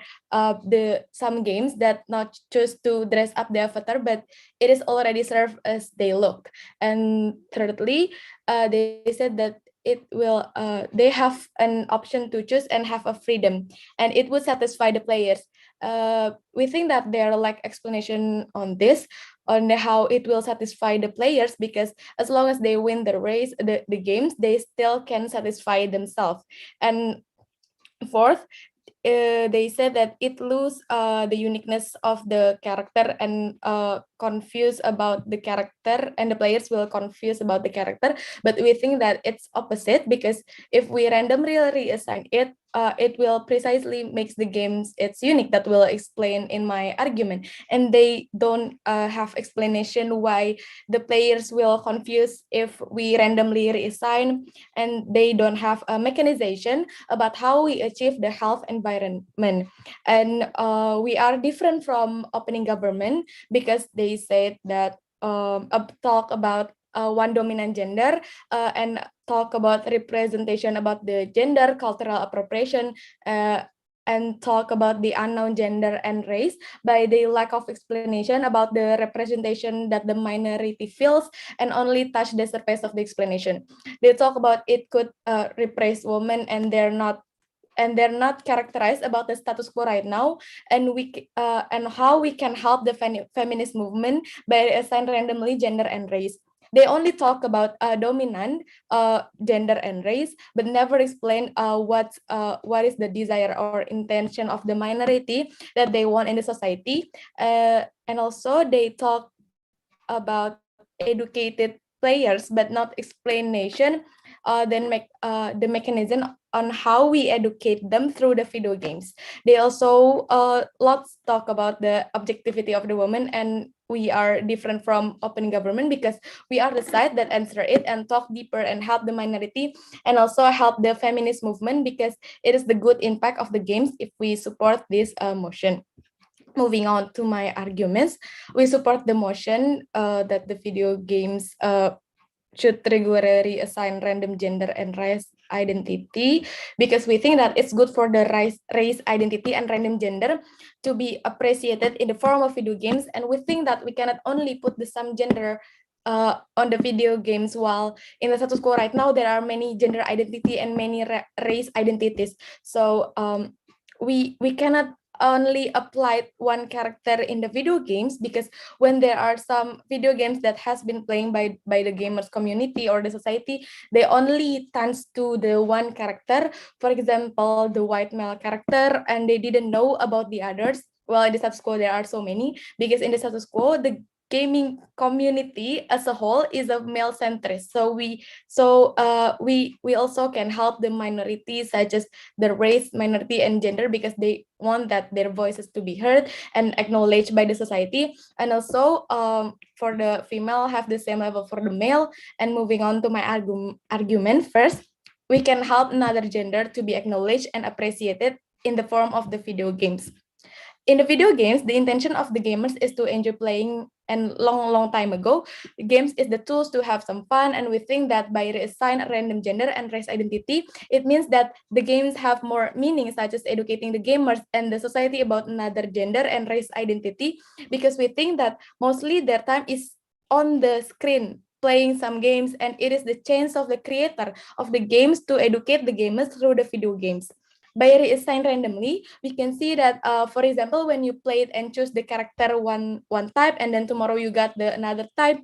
some games that not choose to dress up the avatar, but it is already served as they look. And thirdly, they said that it will they have an option to choose and have a freedom, and it would satisfy the players. We think that there are like explanation on this, on how it will satisfy the players, because as long as they win the race, the games, they still can satisfy themselves. And fourth, they said that it lose the uniqueness of the character and confused about the character, and the players will confuse about the character. But we think that it's opposite, because if we randomly reassign it, it will precisely makes the games it's unique. That will explain in my argument, and they don't have explanation why the players will confuse if we randomly reassign, and they don't have a mechanization about how we achieve the health environment. And we are different from opening government, because they said that talk about one dominant gender and talk about representation about the gender, cultural appropriation, and talk about the unknown gender and race by the lack of explanation about the representation that the minority feels, and only touch the surface of the explanation. They talk about it could repress women, and they're not characterized about the status quo right now, and how we can help the feminist movement by assign randomly gender and race. They only talk about dominant gender and race, but never explain what is the desire or intention of the minority that they want in the society. And also they talk about educated players, but not explanation. Then make the mechanism on how we educate them through the video games. They also lots talk about the objectivity of the woman, and we are different from open government because we are the side that answer it and talk deeper and help the minority and also help the feminist movement because it is the good impact of the games if we support this motion. Moving on to my arguments, we support the motion that the video games should regularly assign random gender and race identity because we think that it's good for the race identity and random gender to be appreciated in the form of video games, and we think that we cannot only put the some gender on the video games while in the status quo right now there are many gender identity and many race identities. So we cannot only apply one character in the video games because when there are some video games that has been playing by the gamers community or the society, they only turns to the one character, for example the white male character, and they didn't know about the others. Well, in the status quo there are so many because in the status quo the gaming community as a whole is a male centrist, so we also can help the minorities such as the race minority and gender because they want that their voices to be heard and acknowledged by the society, and also for the female have the same level for the male. And moving on to my argument, first we can help another gender to be acknowledged and appreciated in the form of the video games. In the video games, the intention of the gamers is to enjoy playing, and long time ago, games is the tools to have some fun, and we think that by reassign a random gender and race identity, it means that the games have more meaning, such as educating the gamers and the society about another gender and race identity, because we think that mostly their time is on the screen playing some games, and it is the chance of the creator of the games to educate the gamers through the video games. By reassign randomly, we can see that, for example, when you play it and choose the character one type, and then tomorrow you got the another type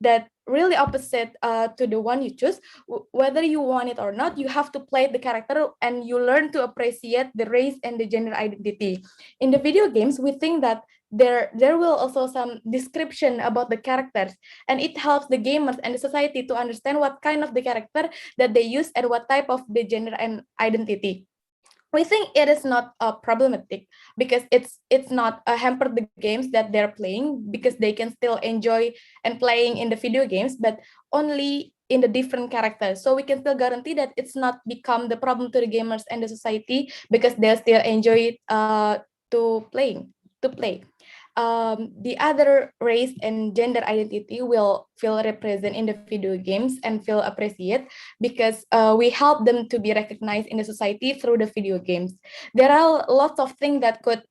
that really opposite to the one you choose, whether you want it or not, you have to play the character and you learn to appreciate the race and the gender identity. In the video games, we think that there will also some description about the characters, and it helps the gamers and the society to understand what kind of the character that they use and what type of the gender and identity. We think it is not problematic because it's not hampered the games that they're playing because they can still enjoy and playing in the video games, but only in the different characters. So we can still guarantee that it's not become the problem to the gamers and the society because they still enjoy it to play. The other race and gender identity will feel represented in the video games and feel appreciated because we help them to be recognized in the society through the video games. There are lots of things that could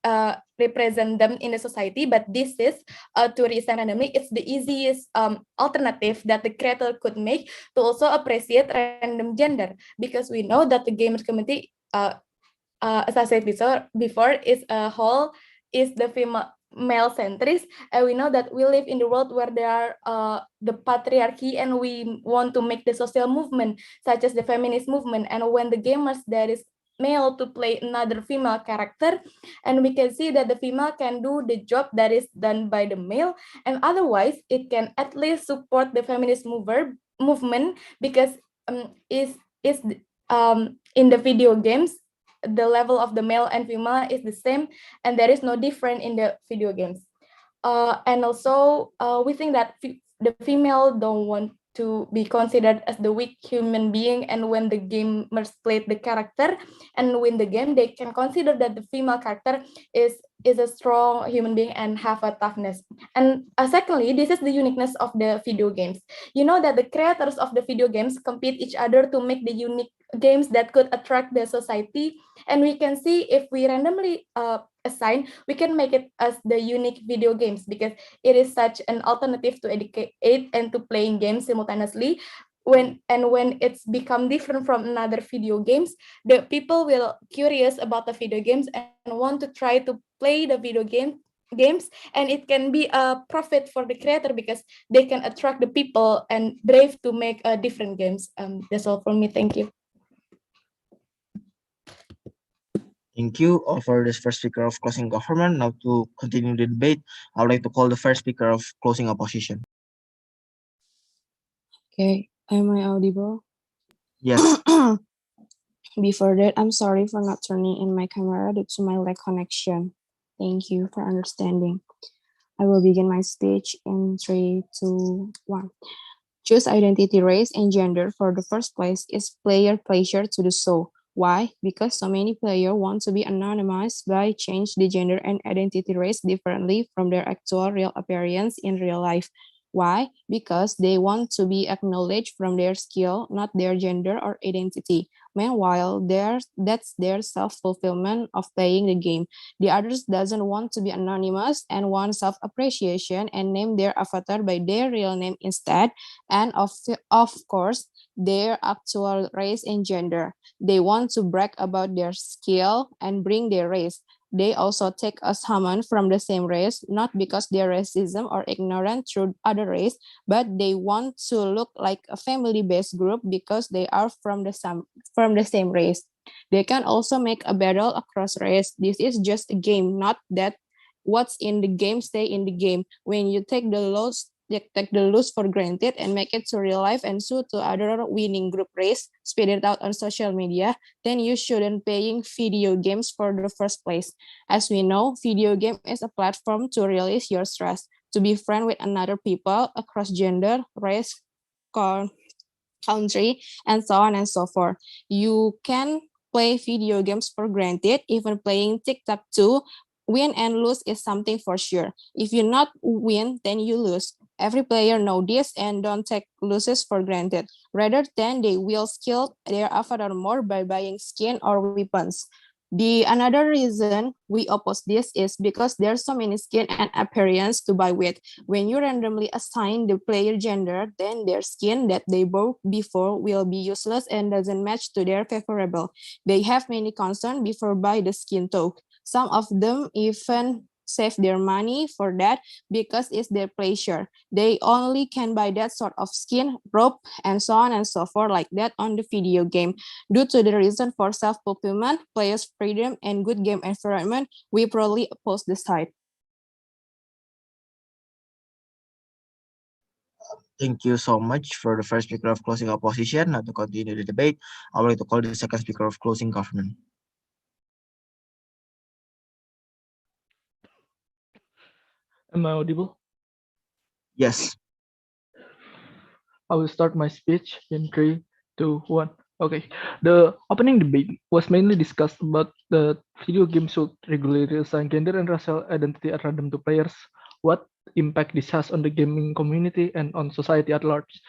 represent them in the society, but this is to reassign randomly. It's the easiest alternative that the creator could make to also appreciate random gender, because we know that the gamers community, as I said before, is a whole is the male centrist, and we know that we live in the world where there are the patriarchy, and we want to make the social movement such as the feminist movement, and when the gamers there is male to play another female character, and we can see that the female can do the job that is done by the male, and otherwise it can at least support the feminist movement because in the video games the level of the male and female is the same, and there is no difference in the video games. And also, we think that the female don't want to be considered as the weak human being, and when the gamers play the character and win the game, they can consider that the female character is a strong human being and have a toughness. And secondly, this is the uniqueness of the video games. You know that the creators of the video games compete each other to make the unique games that could attract the society, and we can see if we randomly assign, we can make it as the unique video games because it is such an alternative to educate and to playing games simultaneously. When it's become different from another video games, the people will curious about the video games and want to try to play the video games, and it can be a profit for the creator because they can attract the people and brave to make different games. That's all from me. Thank you. Thank you for this first speaker of closing government. Now to continue the debate, I would like to call the first speaker of closing opposition. Okay, am I audible? Yes. Before that, I'm sorry for not turning in my camera due to my lag connection. Thank you for understanding. I will begin my speech in 3, 2, 1. Choose identity, race, and gender for the first place is player pleasure to do so. Why? Because so many players want to be anonymous by change the gender and identity race differently from their actual real appearance in real life. Why? Because they want to be acknowledged from their skill, not their gender or identity. Meanwhile, that's their self-fulfillment of playing the game. The others doesn't want to be anonymous and want self-appreciation and name their avatar by their real name instead, and of course, their actual race and gender. They want to brag about their skill and bring their race. They also take us human from the same race, not because they're racism or ignorant through other race, but they want to look like a family-based group because they are from the same race. They can also make a battle across race. This is just a game, not that what's in the game stay in the game. When you take the lose for granted and make it to real life and so to other winning group race, spit it out on social media, then you shouldn't paying video games for the first place. As we know, video game is a platform to release your stress, to be friend with another people across gender, race, country, and so on and so forth. You can play video games for granted, even playing TikTok too. Win and lose is something for sure. If you not win, then you lose. Every player know this and don't take losses for granted. Rather than they will skill their avatar more by buying skin or weapons. The another reason we oppose this is because there's so many skin and appearance to buy with. When you randomly assign the player gender, then their skin that they bought before will be useless and doesn't match to their favorable. They have many concerns before buy the skin too. Some of them even save their money for that because it's their pleasure. They only can buy that sort of skin, robe, and so on and so forth like that on the video game. Due to the reason for self-fulfillment, players' freedom, and good game environment, we probably oppose this type. Thank you so much for the first speaker of closing opposition. Now to continue the debate, I would like to call the second speaker of closing government. Am I audible? Yes. I will start my speech in 3, 2, 1. Okay. The opening debate was mainly discussed about the video game should regularly assign gender and racial identity at random to players, what impact this has on the gaming community and on society at large.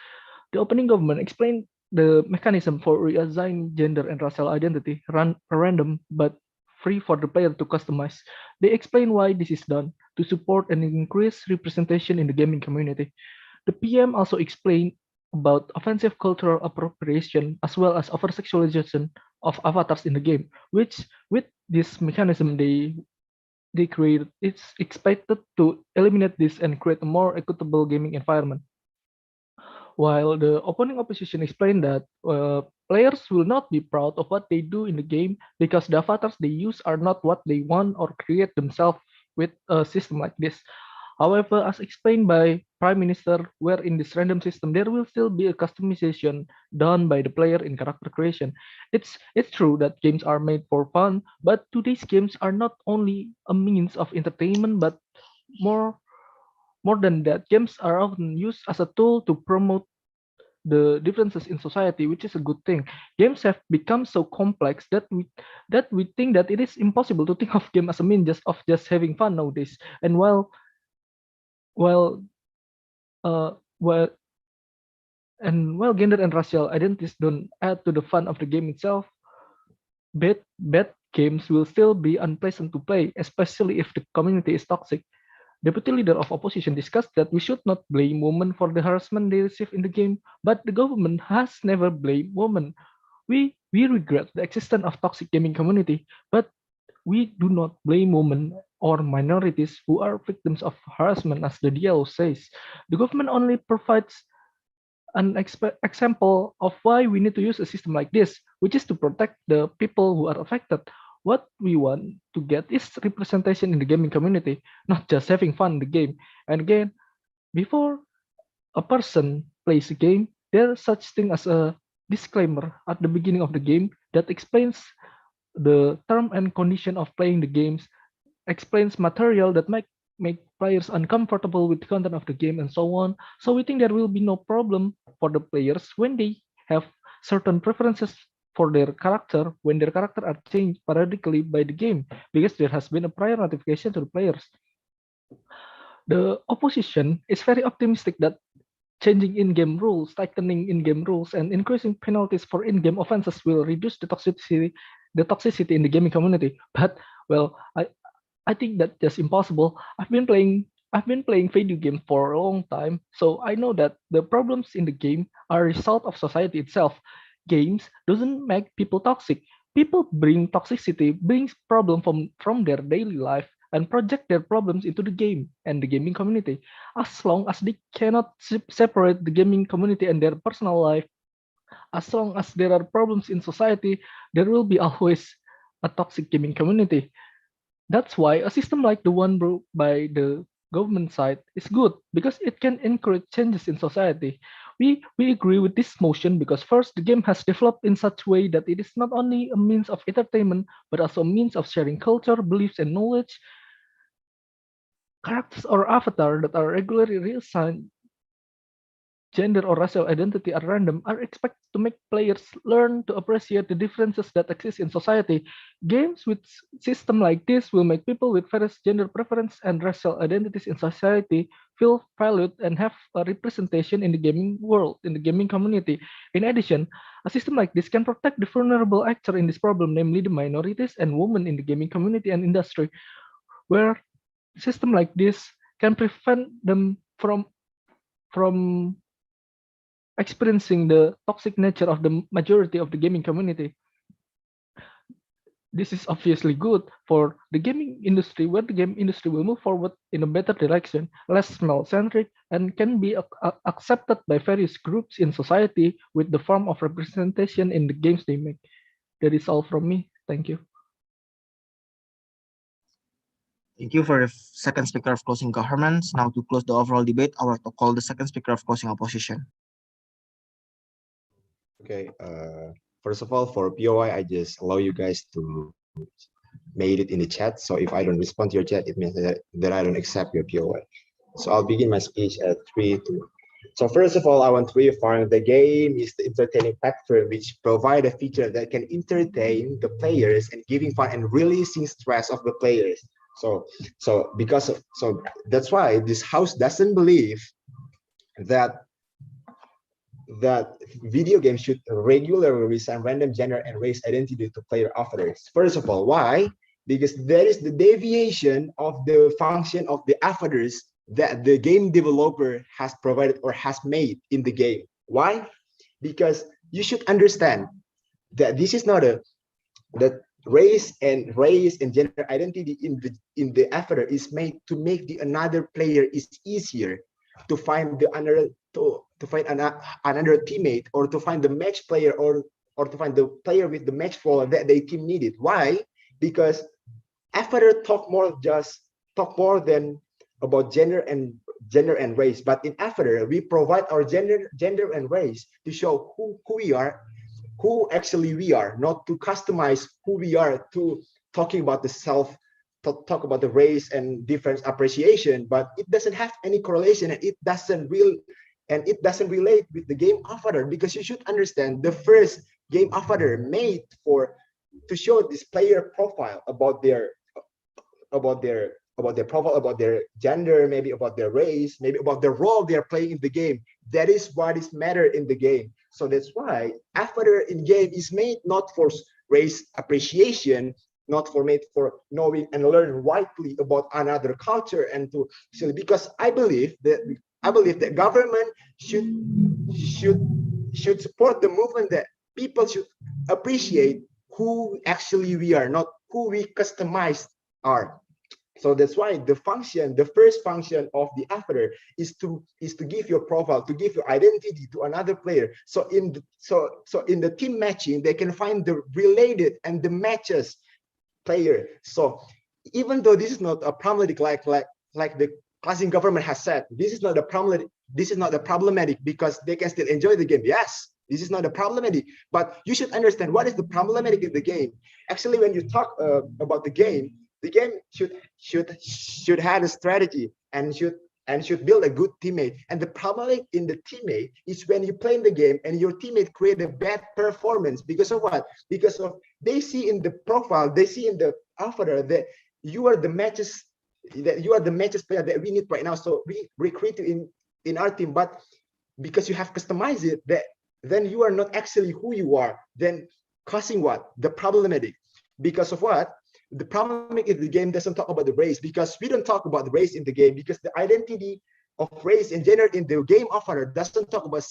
The opening government explained the mechanism for reassigning gender and racial identity random but free for the player to customize. They explain why this is done to support and increase representation in the gaming community. The PM also explained about offensive cultural appropriation as well as over-sexualization of avatars in the game, which with this mechanism they created, it's expected to eliminate this and create a more equitable gaming environment. While the opposing opposition explained that players will not be proud of what they do in the game because the avatars they use are not what they want or create themselves with a system like this. However, as explained by Prime Minister, where in this random system there will still be a customization done by the player in character creation. It's true that games are made for fun, but today's games are not only a means of entertainment, but more than that, games are often used as a tool to promote the differences in society, which is a good thing. Games have become so complex that we think that it is impossible to think of game as a means of just having fun nowadays. And while while gender and racial identities don't add to the fun of the game itself, bad games will still be unpleasant to play, especially if the community is toxic. Deputy Leader of Opposition discussed that we should not blame women for the harassment they receive in the game, but the government has never blamed women. We regret the existence of toxic gaming community, but we do not blame women or minorities who are victims of harassment, as the DLO says. The government only provides an example of why we need to use a system like this, which is to protect the people who are affected. What we want to get is representation in the gaming community, not just having fun in the game. And again, before a person plays a game, there's such thing as a disclaimer at the beginning of the game that explains the term and condition of playing the games, explains material that make players uncomfortable with the content of the game and so on. So we think there will be no problem for the players when they have certain preferences for their character when their character are changed periodically by the game because there has been a prior notification to the players. The opposition is very optimistic that changing in-game rules, tightening in-game rules, and increasing penalties for in-game offenses will reduce the toxicity in the gaming community. But well, I think that's just impossible. I've been playing video games for a long time, so I know that the problems in the game are a result of society itself. Games doesn't make people toxic. People bring toxicity, brings problem from their daily life and project their problems into the game and the gaming community. As long as they cannot separate the gaming community and their personal life, as long as there are problems in society, there will be always a toxic gaming community. That's why a system like the one brought by the government side is good because it can encourage changes in society. We agree with this motion because first, the game has developed in such a way that it is not only a means of entertainment, but also a means of sharing culture, beliefs, and knowledge. Characters or avatar that are regularly reassigned gender or racial identity at random are expected to make players learn to appreciate the differences that exist in society. Games with system like this will make people with various gender preference and racial identities in society feel valued and have a representation in the gaming world, in the gaming community. In addition, a system like this can protect the vulnerable actor in this problem, namely the minorities and women in the gaming community and industry, where system like this can prevent them from experiencing the toxic nature of the majority of the gaming community. This is obviously good for the gaming industry, where the game industry will move forward in a better direction, less male-centric, and can be accepted by various groups in society with the form of representation in the games they make. That is all from me. Thank you. Thank you for the second speaker of closing governments. Now to close the overall debate, I would like to call the second speaker of closing opposition. Okay. First of all, for POI, I just allow you guys to made it in the chat. So if I don't respond to your chat, it means that I don't accept your POI. So I'll begin my speech at 3, 2. So first of all, I want to reaffirm the game is the entertaining factor which provide a feature that can entertain the players and giving fun and releasing stress of the players. So that's why this house doesn't believe that video games should regularly reassign random gender and race identity to player avatars. First of all, why? Because that is the deviation of the function of the avatars that the game developer has provided or has made in the game. Why? Because you should understand that this is not that race and gender identity in the avatar is made to make the another player is easier to find the another to find another teammate, or to find the match player, or to find the player with the match follower that their team needed. Why? Because avatar talk more than about gender and race, but in avatar we provide our gender and race to show who we are, who actually we are, not to customize who we are to talking about the self, talk about the race and difference appreciation, but it doesn't have any correlation, and it doesn't relate with the game avatar. Because you should understand the first game avatar made to show this player profile about their profile, about their gender, maybe about their race, maybe about the role they are playing in the game. That is what is matter in the game. So that's why avatar in game is made not for race appreciation, not for made for knowing and learn widely about another culture, and to so because I believe that government should support the movement that people should appreciate who actually we are, not who we customize are. So that's why the first function of the avatar is to give your profile, to give your identity to another player. So in the team matching, they can find the related and the matches player. So even though this is not a problematic, like the classing government has said, this is not a problematic because they can still enjoy the game. Yes, This is not a problematic, but you should understand what is the problematic in the game. Actually, when you talk about the game should have a strategy and should build a good teammate. And the problem in the teammate is when you play in the game and your teammate create a bad performance because of what? Because of they see in the profile, they see in the avatar that you are the matches player that we need right now. So we recruit you in our team, but because you have customized it, that then you are not actually who you are, then causing what? The problematic. Because of what? The problematic is the game doesn't talk about the race, because we don't talk about the race in the game, because the identity of race and gender in the game avatar doesn't talk about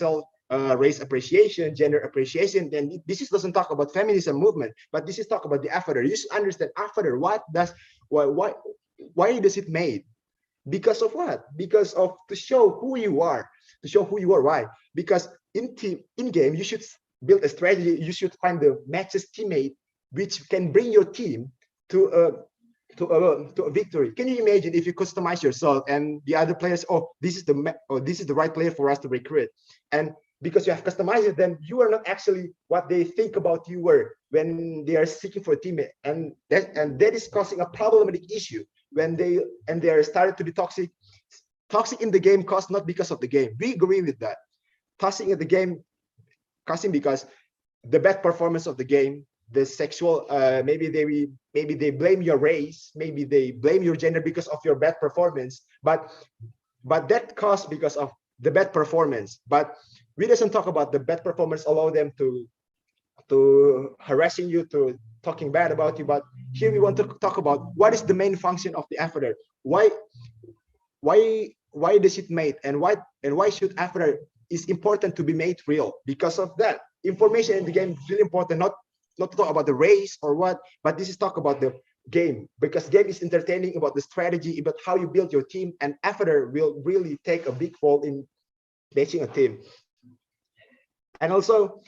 race appreciation, gender appreciation. Then this doesn't talk about feminism movement, but this is talk about the avatar. You should understand avatar. Why does it made? Because of what? Because of to show who you are. To show who you are. Why? Because in game you should build a strategy. You should find the matches teammate which can bring your team to a victory. Can you imagine if you customize yourself and the other players, this is the right player for us to recruit, and because you have customized it, then you are not actually what they think about you were when they are seeking for a teammate, and that is causing a problematic issue when they are started to be toxic. Toxic in the game caused not because of the game. We agree with that. Toxic in the game causing because the bad performance of the game, the sexual, maybe they blame your race, maybe they blame your gender because of your bad performance, but that caused because of the bad performance. But we doesn't talk about the bad performance allow them to harassing you, to talking bad about you. But here we want to talk about what is the main function of the avatar. Why does it made, and why should avatar is important to be made real? Because of that information in the game is really important, not to talk about the race or what, but this is talk about the game, because game is entertaining about the strategy, about how you build your team, and avatar will really take a big role in making a team. And also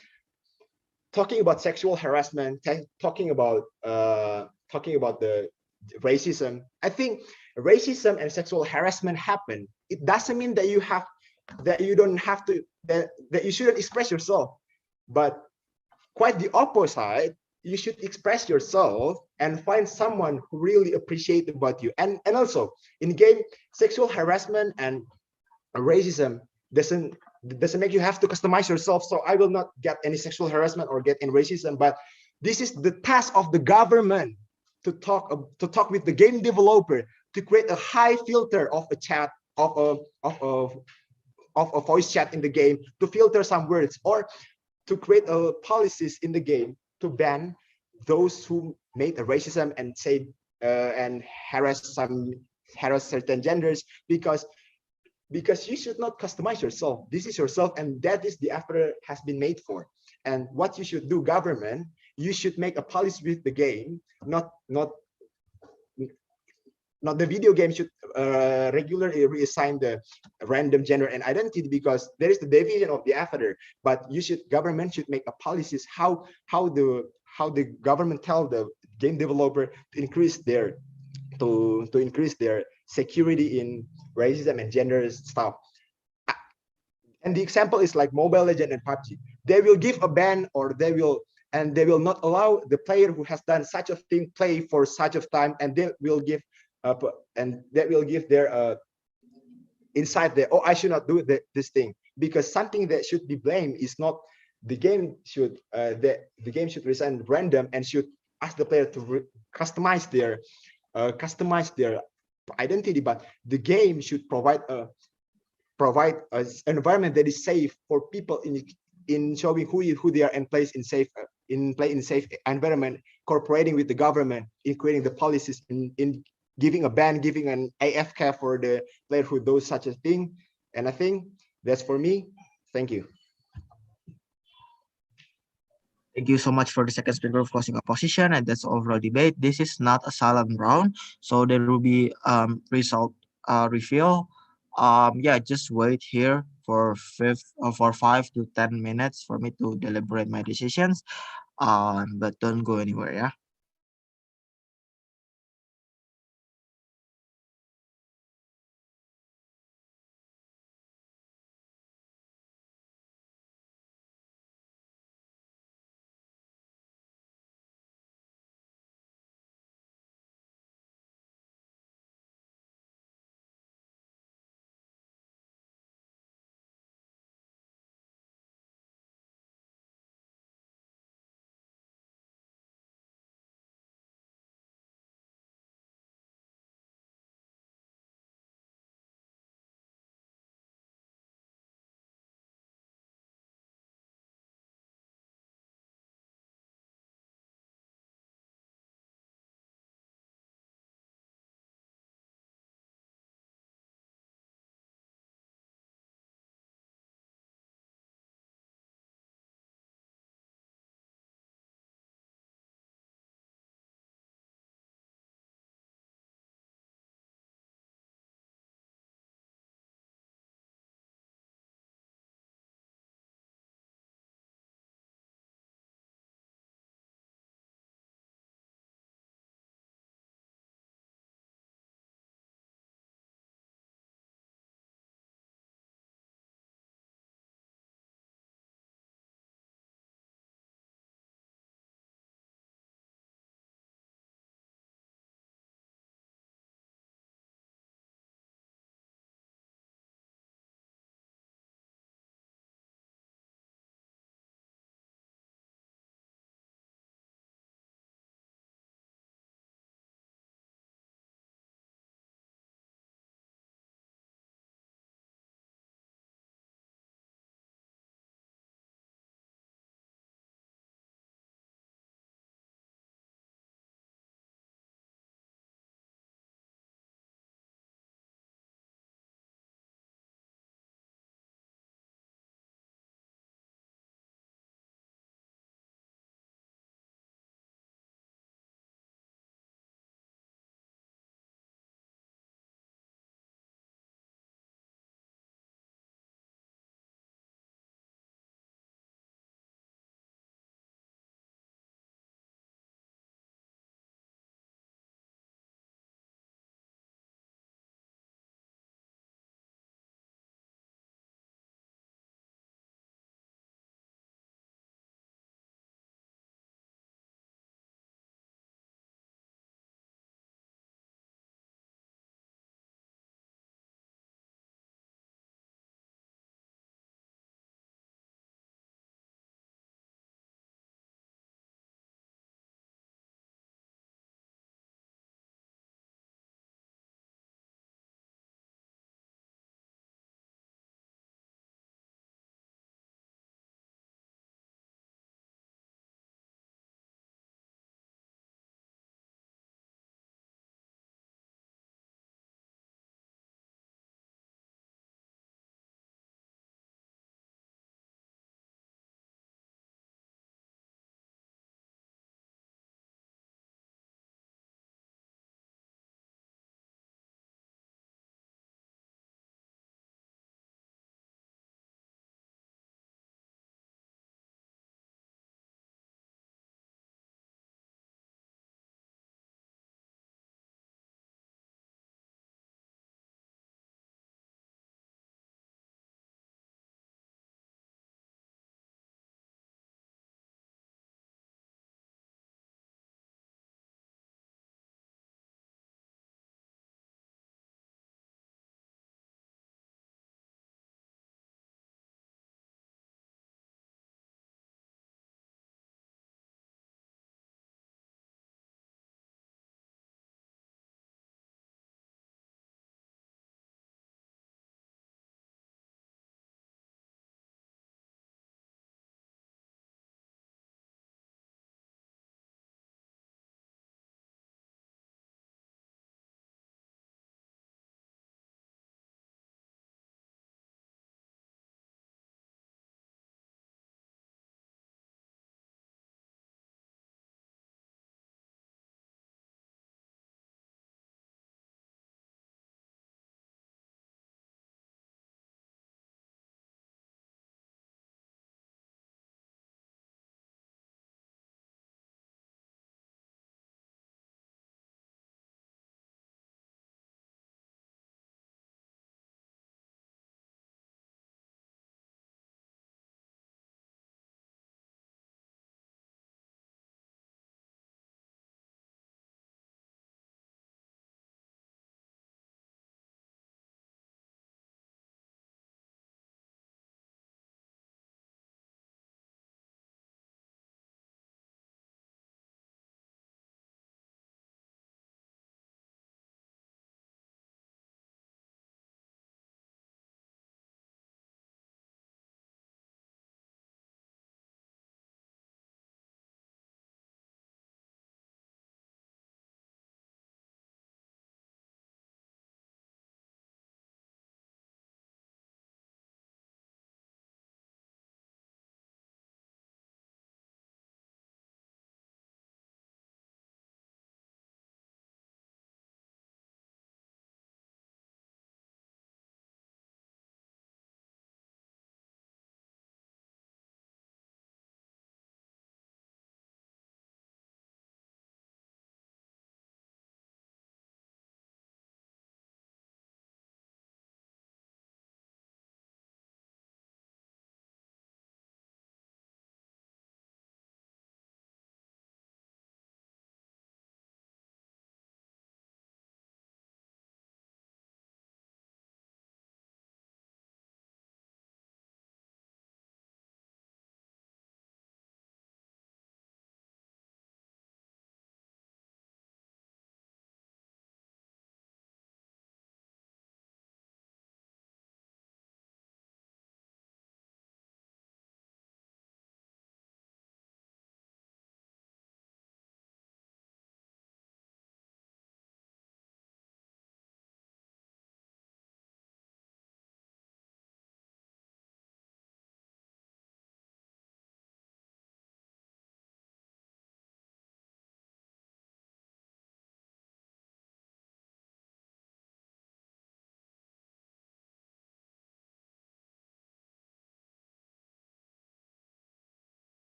talking about sexual harassment, talking about the racism. I think racism and sexual harassment happen. It doesn't mean that you shouldn't express yourself, but quite the opposite. You should express yourself and find someone who really appreciates about you. And also in game, sexual harassment and racism doesn't make you have to customize yourself. So I will not get any sexual harassment or get any racism, but this is the task of the government to talk with the game developer to create a high filter of a chat of a voice chat in the game, to filter some words, or to create policies in the game to ban those who made a racism and say and harass certain genders, because you should not customize yourself. This is yourself, and that is the avatar has been made for. And what you should do, government, you should make a policy with the game, not the video game should regularly reassign the random gender and identity, because there is the deviation of the avatar. But government should make a policies how the government tell the game developer to increase their security in racism and gender stuff. And the example is like Mobile Legend and PUBG. They will give a ban, or they will not allow the player who has done such a thing play for such a time, and they will give their inside there, I should not do this thing, because something that should be blamed is not the game. The game should resign random and should ask the player to customize their identity, but the game should provide an environment that is safe for people in showing who they are, and play in safe environment, cooperating with the government in creating the policies, in giving a ban, giving an AFK for the player who does such a thing. And I think that's for me. Thank you. Thank you so much for the second speaker of closing opposition, and that's overall debate. This is not a silent round, so there will be result reveal. Yeah, just wait here for 5 to 10 minutes for me to deliberate my decisions. But don't go anywhere, yeah.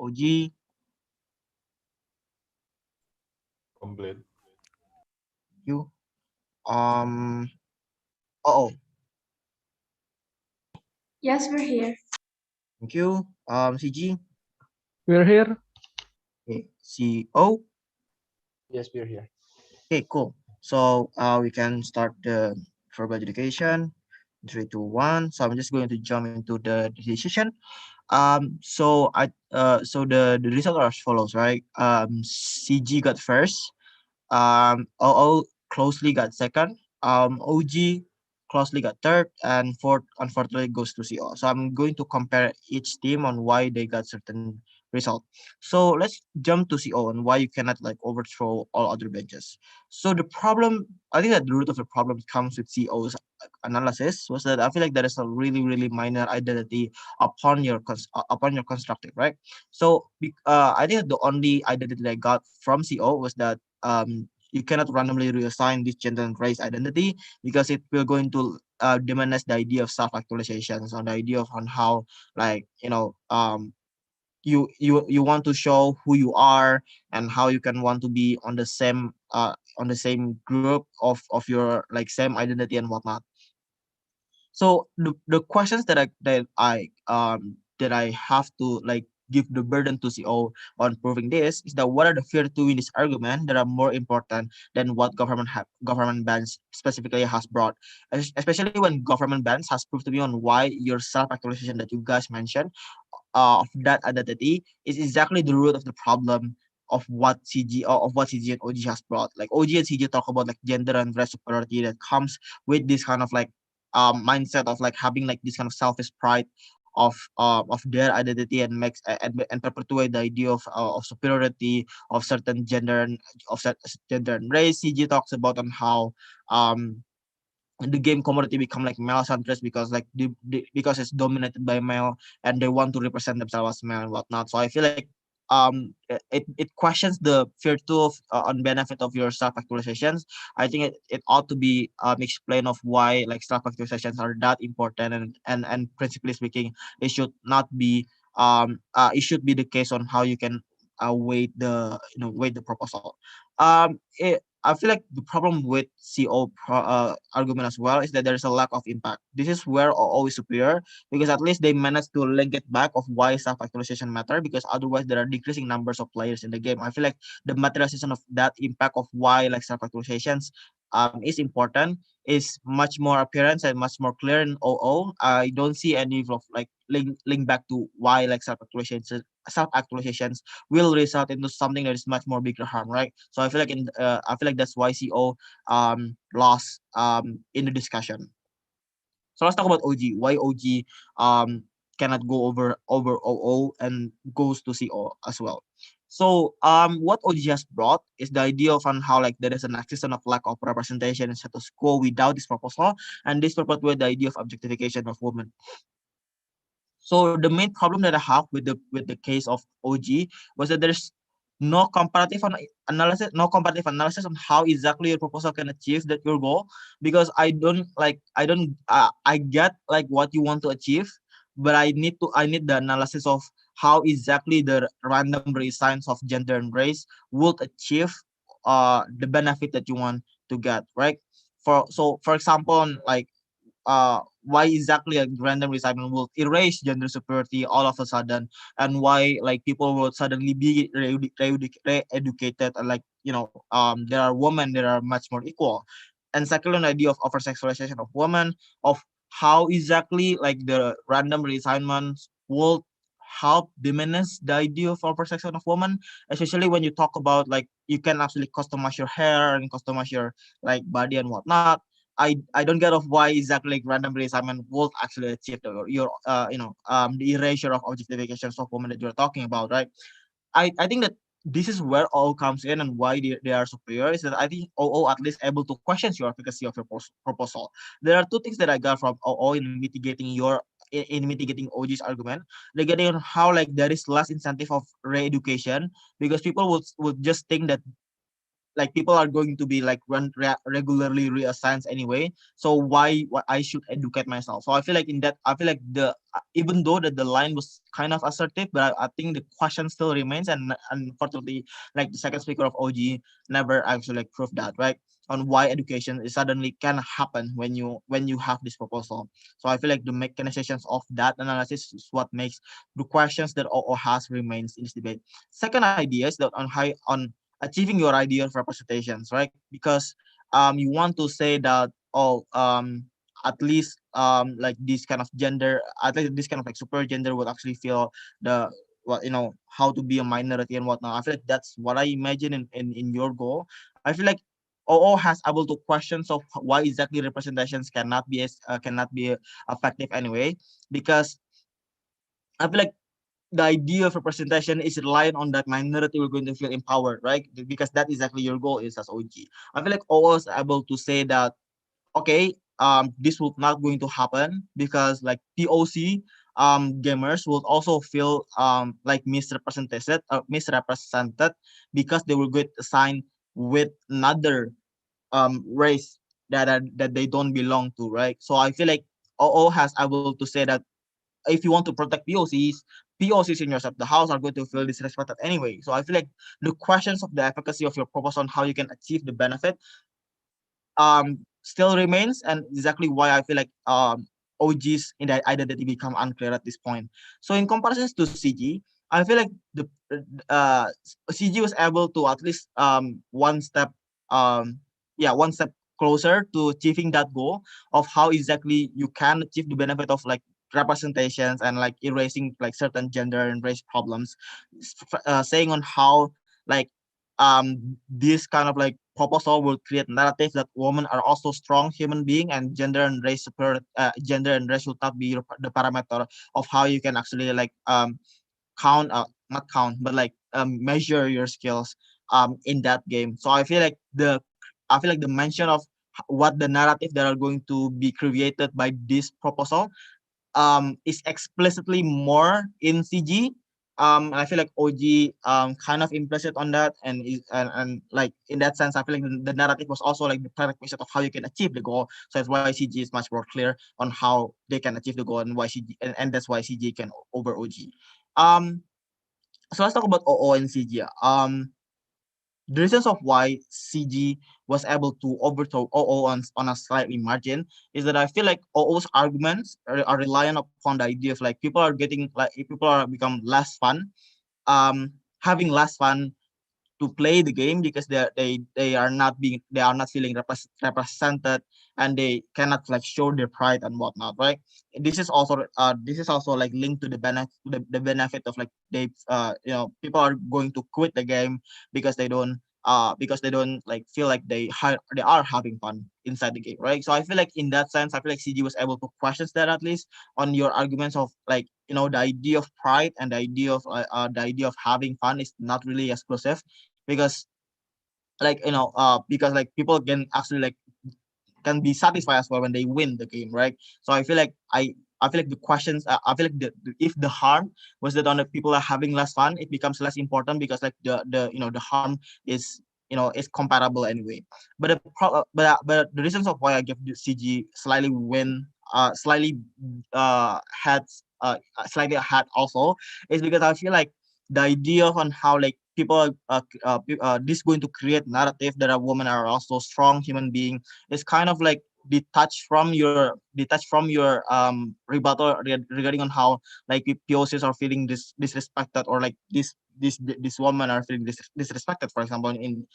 OG. Complete. You. Oh, Yes, we're here. thank you. CG. We're here. Okay. CO. Yes, we're here. Okay, cool. So we can start the verbal education. 3, 2, 1. So I'm just going to jump into the decision. So the result are as follows, right? CG got first. OO closely got second. OG closely got third, and fourth unfortunately goes to CO. So I'm going to compare each team on why they got certain result. So let's jump to CO and why you cannot like overthrow all other benches. So the problem, I think that the root of the problem comes with CO's analysis was that I feel like there is a really minor identity upon your constructive, right? So I think the only identity that I got from CO was that you cannot randomly reassign this gender and race identity because it will going to diminish the idea of self-actualizations on the idea of on how like you want to show who you are and how you can want to be on the same group of your like same identity and whatnot. So the questions that I have to like give the burden to CO on proving this is that what are the fear to win this argument that are more important than what government bans specifically has brought, especially when government bans has proved to me on why your self actualization that you guys mentioned of that identity is exactly the root of the problem of what CG and OG has brought. Like OG and CG talk about like gender and race superiority that comes with this kind of like mindset of like having like this kind of selfish pride of their identity and and perpetuate the idea of superiority of certain gender and gender and race. CG talks about on how the game community become like male centrist because like because it's dominated by male and they want to represent themselves as male and whatnot. So I feel like it questions the virtue of on benefit of your self actualizations. I think it ought to be explained of why like self actualizations are that important and principally speaking it should not be it should be the case on how you can weight the proposal. I feel like the problem with argument as well is that there is a lack of impact. This is where OO is superior because at least they managed to link it back of why self-actualization matter because otherwise there are decreasing numbers of players in the game. I feel like the materialization of that impact of why like self-actualizations is important is much more apparent and much more clear in OO. I don't see any of like link back to why like self-actualizations will result into something that is much more bigger harm, right? So I feel like that's why CO lost in the discussion. So let's talk about OG. Why OG cannot go over OO and goes to CO as well. So what OG has brought is the idea of on how like there is an existence of lack of representation in status quo without this proposal, and this perpetuate the idea of objectification of women. So the main problem that I have with the case of OG was that there's no comparative analysis on how exactly your proposal can achieve that your goal, because I get like what you want to achieve, but I need the analysis of how exactly the random reassigns of gender and race would achieve the benefit that you want to get, right? For example, like why exactly a random reassignment will erase gender superiority all of a sudden, and why like people will suddenly be re-educated and like there are women that are much more equal. And second, an idea of over sexualization of women, of how exactly like the random reassignments will help diminish the idea of over sexualization of women, especially when you talk about like you can actually customize your hair and customize your like body and whatnot. I don't get of why exactly like random reassignment will actually achieve the erasure of objectifications of women that you're talking about, right? I think that this is where OO comes in and why they are superior is that I think OO at least able to question your efficacy of your proposal. There are two things that I got from OO in mitigating OG's argument regarding on how like there is less incentive of re-education because people would just think that like people are going to be like regularly reassigned anyway. So why I should educate myself? So I feel like in that, I feel like the even though that the line was kind of assertive, but I think the question still remains, and unfortunately, like the second speaker of OG never actually like proved that, right? On why education is suddenly can happen when you have this proposal. So I feel like the mechanizations of that analysis is what makes the questions that OO has remains in this debate. Second idea is that on achieving your idea of representations, right? Because you want to say that, at least like this kind of gender, at least this kind of like super gender would actually feel the what, how to be a minority and whatnot. I feel like that's what I imagine in your goal. I feel like OO has able to questions of why exactly representations cannot be effective anyway, because I feel like the idea of representation is relying on that minority we're going to feel empowered, right? Because that exactly your goal is as OG. I feel like OO is able to say that, okay, this will not going to happen because like POC gamers will also feel like misrepresented because they will get assigned with another race that they don't belong to, right? So I feel like OO has able to say that if you want to protect POCs in yourself, the house are going to feel disrespected anyway. So I feel like the questions of the efficacy of your proposal on how you can achieve the benefit still remains, and exactly why I feel like OGs in that identity become unclear at this point. So in comparison to CG, I feel like the uh, CG was able to at least um one step closer to achieving that goal of how exactly you can achieve the benefit of like representations and like erasing like certain gender and race problems, saying on how like this kind of like proposal will create narrative that women are also strong human being and gender and race should not be the parameter of how you can actually like count not count but like measure your skills in that game. So I feel like the mention of what the narrative that are going to be created by this proposal is explicitly more in CG. I feel like OG kind of implicit on that, and like in that sense, I feel like the narrative was also like the prerequisite of how you can achieve the goal. So that's why CG is much more clear on how they can achieve the goal and why CG and that's why CG can over OG. Um, so let's talk about OO and CG. The reasons of why CG was able to overthrow OO on a slightly margin is that I feel like OO's arguments are reliant upon the idea of like people are become less fun, having less fun to play the game because they are not feeling represented, and they cannot like show their pride and whatnot, right? This is also like linked to the benefit of like people are going to quit the game because they don't like feel like they are having fun inside the game, right? So I feel like in that sense, I feel like CG was able to question that at least on your arguments of like the idea of pride and the idea of having fun is not really exclusive because because like people can actually like can be satisfied as well when they win the game, right? So I feel like I feel like the questions I feel like if the harm was that on the people are having less fun, it becomes less important because like the harm is is comparable anyway. But but the reasons of why I give the CG slightly win slightly heads slightly ahead also is because I feel like the idea on how like people this going to create narrative that a woman are also strong human being is kind of like detached from your rebuttal regarding on how like POCs are feeling disrespected or like this woman are feeling disrespected, for example, in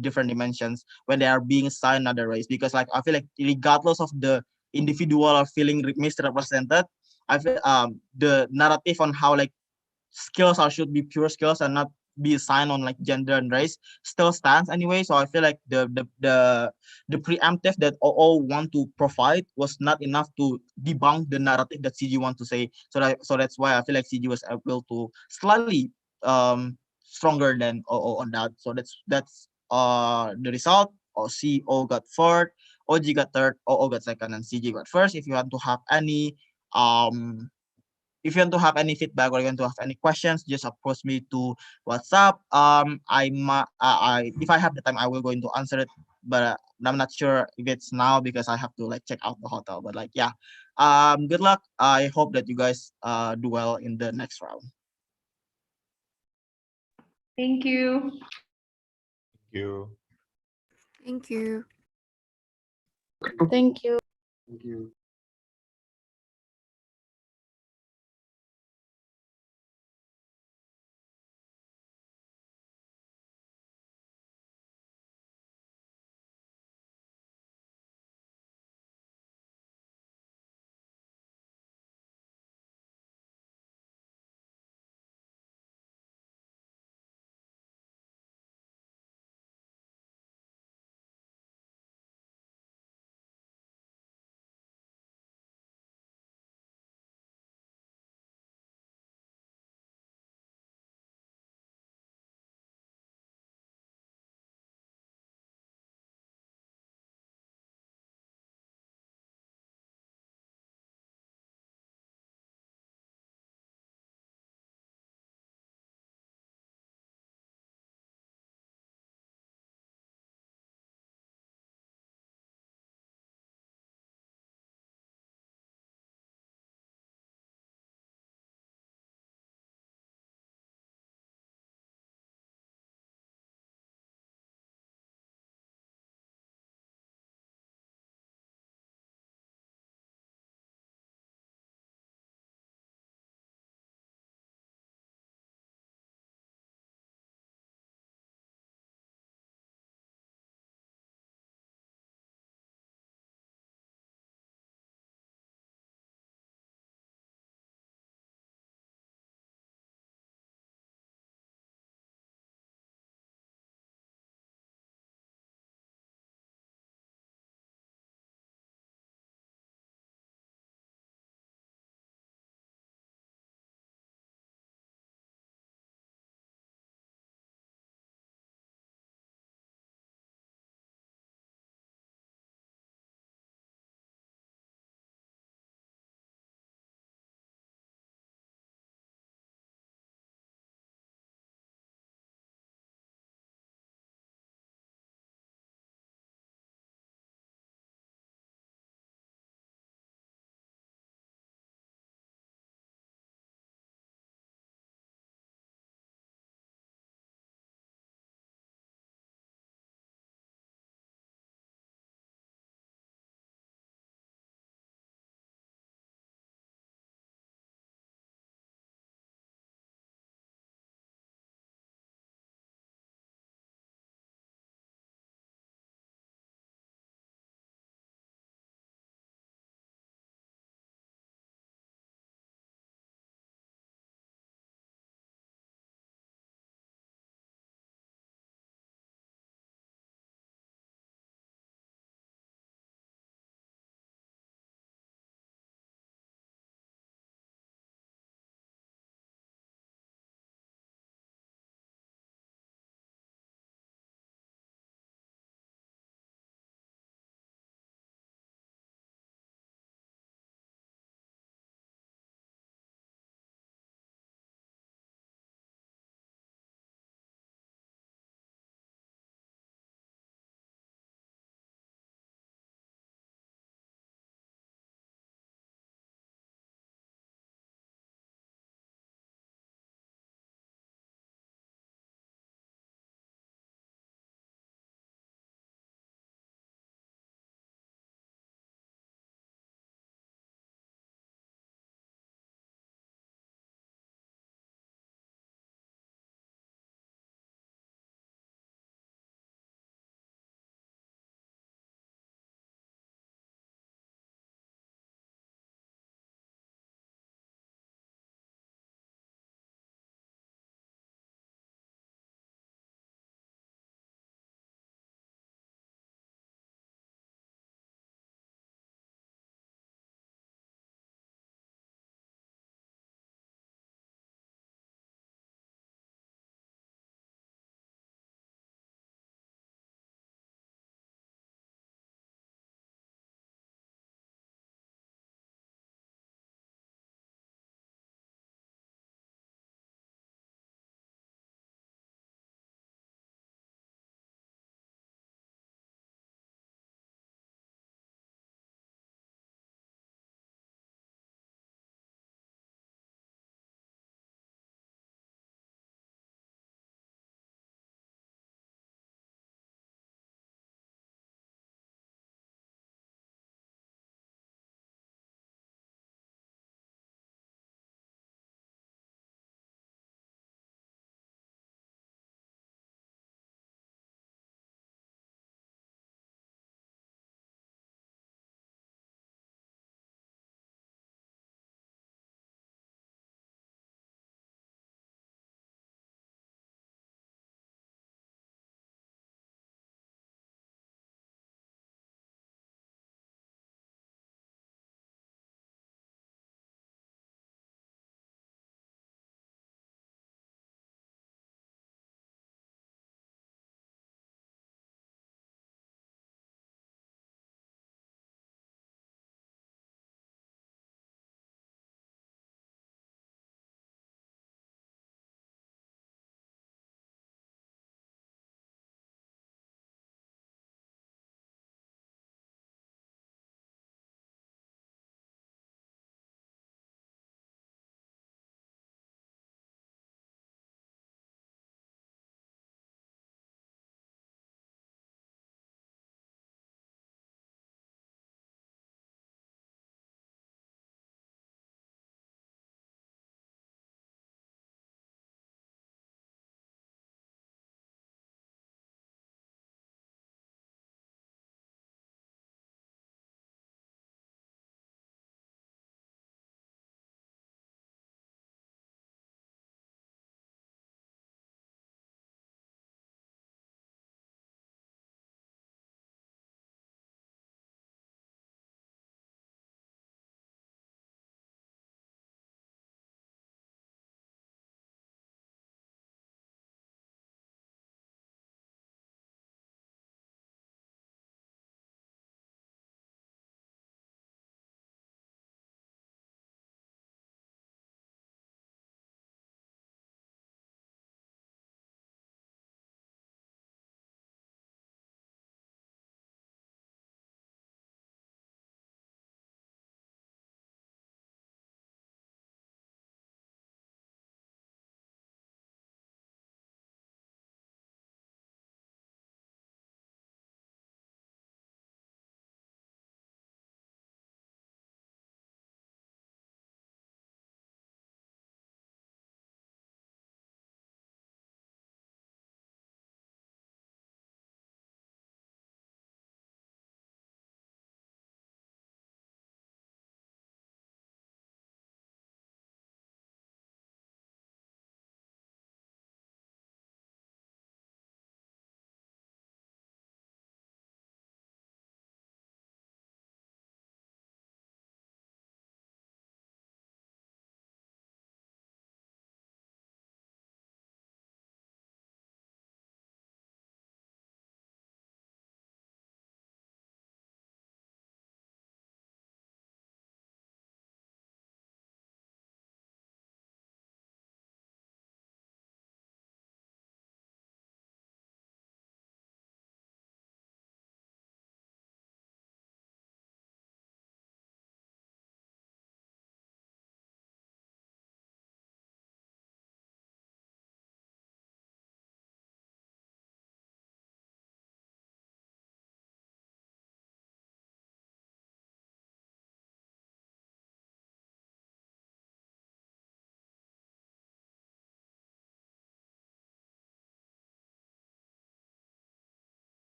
different dimensions when they are being assigned another race. Because like I feel like regardless of the individual are feeling misrepresented, I feel the narrative on how like skills are should be pure skills and not be assigned on like gender and race still stands anyway. So I feel like the preemptive that OO want to provide was not enough to debunk the narrative that CG want to say. So that's why I feel like CG was able to slightly stronger than OO on that. So that's the result. Or CO got fourth, OG got third, OO got second, and CG got first. If you want to have any um if you want to have any feedback or you want to have any questions, just approach me to WhatsApp. If I have the time, I will go into answer it, but I'm not sure if it's now because I have to like check out the hotel. But like, yeah, good luck. I hope that you guys do well in the next round. Thank you. Thank you. Thank you. Thank you. Thank you.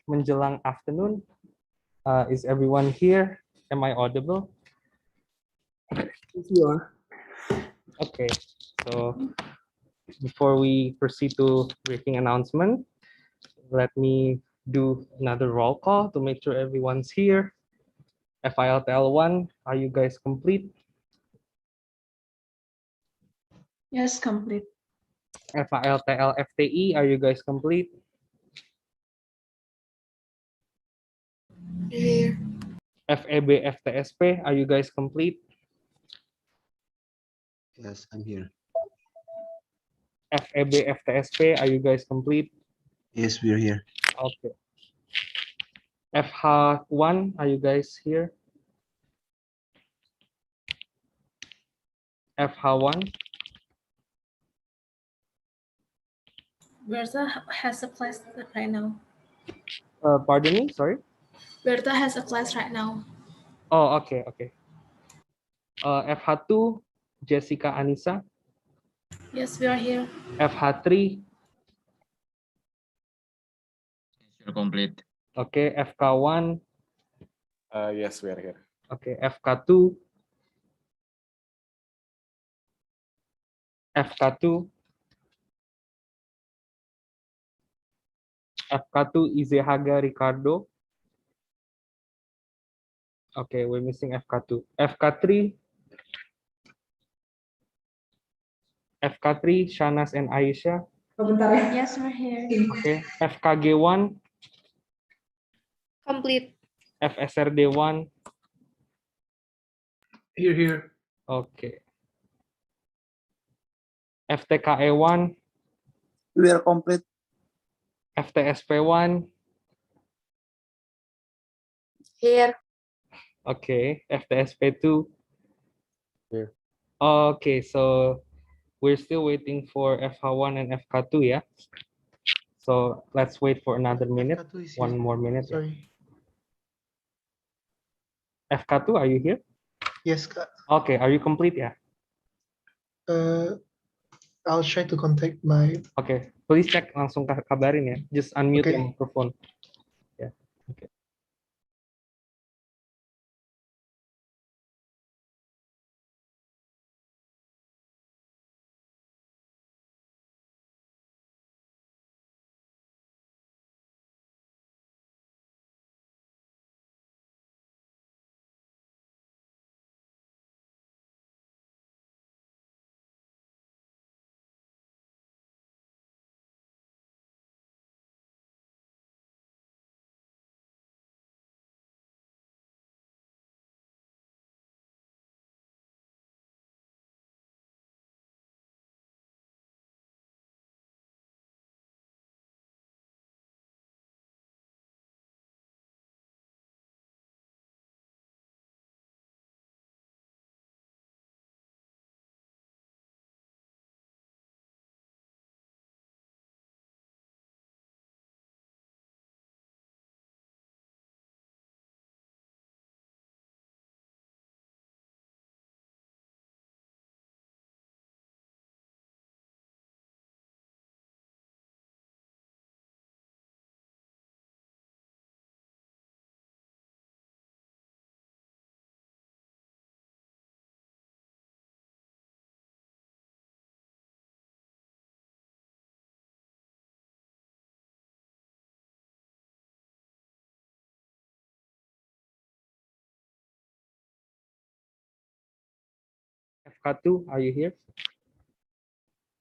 Menjelang afternoon. Is everyone here? Am I audible? Yes, you are. Okay, so before we proceed to briefing announcement, let me do another roll call to make sure everyone's here. FILTL1, are you guys complete? Yes, complete. FILTL-FTE, are you guys complete? Here. FEB-FTSP, are you guys complete? Yes, I'm here. FEB-FTSP, are you guys complete? Yes, we're here. Okay. FH1, are you guys here? FH1? Bertha has a class right now. Pardon me, sorry? Bertha has a class right now. Oh, okay, okay. FH2, Jessica Anissa. Yes, we are here. FH3. You're complete. Okay, FK1. Yes, we are here. Okay, FK2. FK2. FK2, Izehaga Ricardo. Okay, we're missing FK2. FK3. FK3, Shanas and Aisha. Yes, we're here. Okay, FKG1. Complete. FSRD1. Here. Okay. FTKE1. We are complete. FTSP1. Here. Okay, FTSP2. Here. Okay, so we're still waiting for FH1 and FK2, yeah? So let's wait for another minute. One more minute. Sorry. FK2, are you here? Yes, Kak. Okay, are you complete, yeah? I'll try to contact my. Okay, please check langsung kabarin ya. Just unmute Okay. your microphone. Yeah. Okay. FK2, are you here?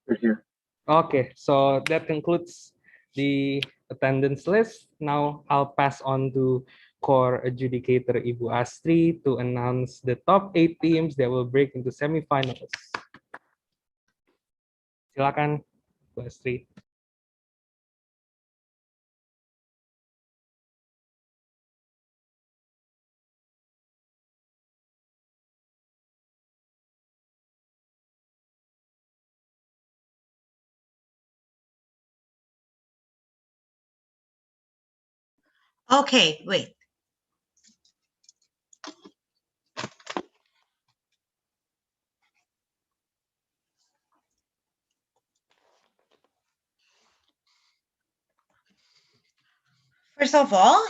We're here. Okay, so that concludes the attendance list. Now I'll pass on to core adjudicator Ibu Astri to announce the top 8 teams that will break into semifinals. Silakan, Bu Astri. Okay, wait. First of all,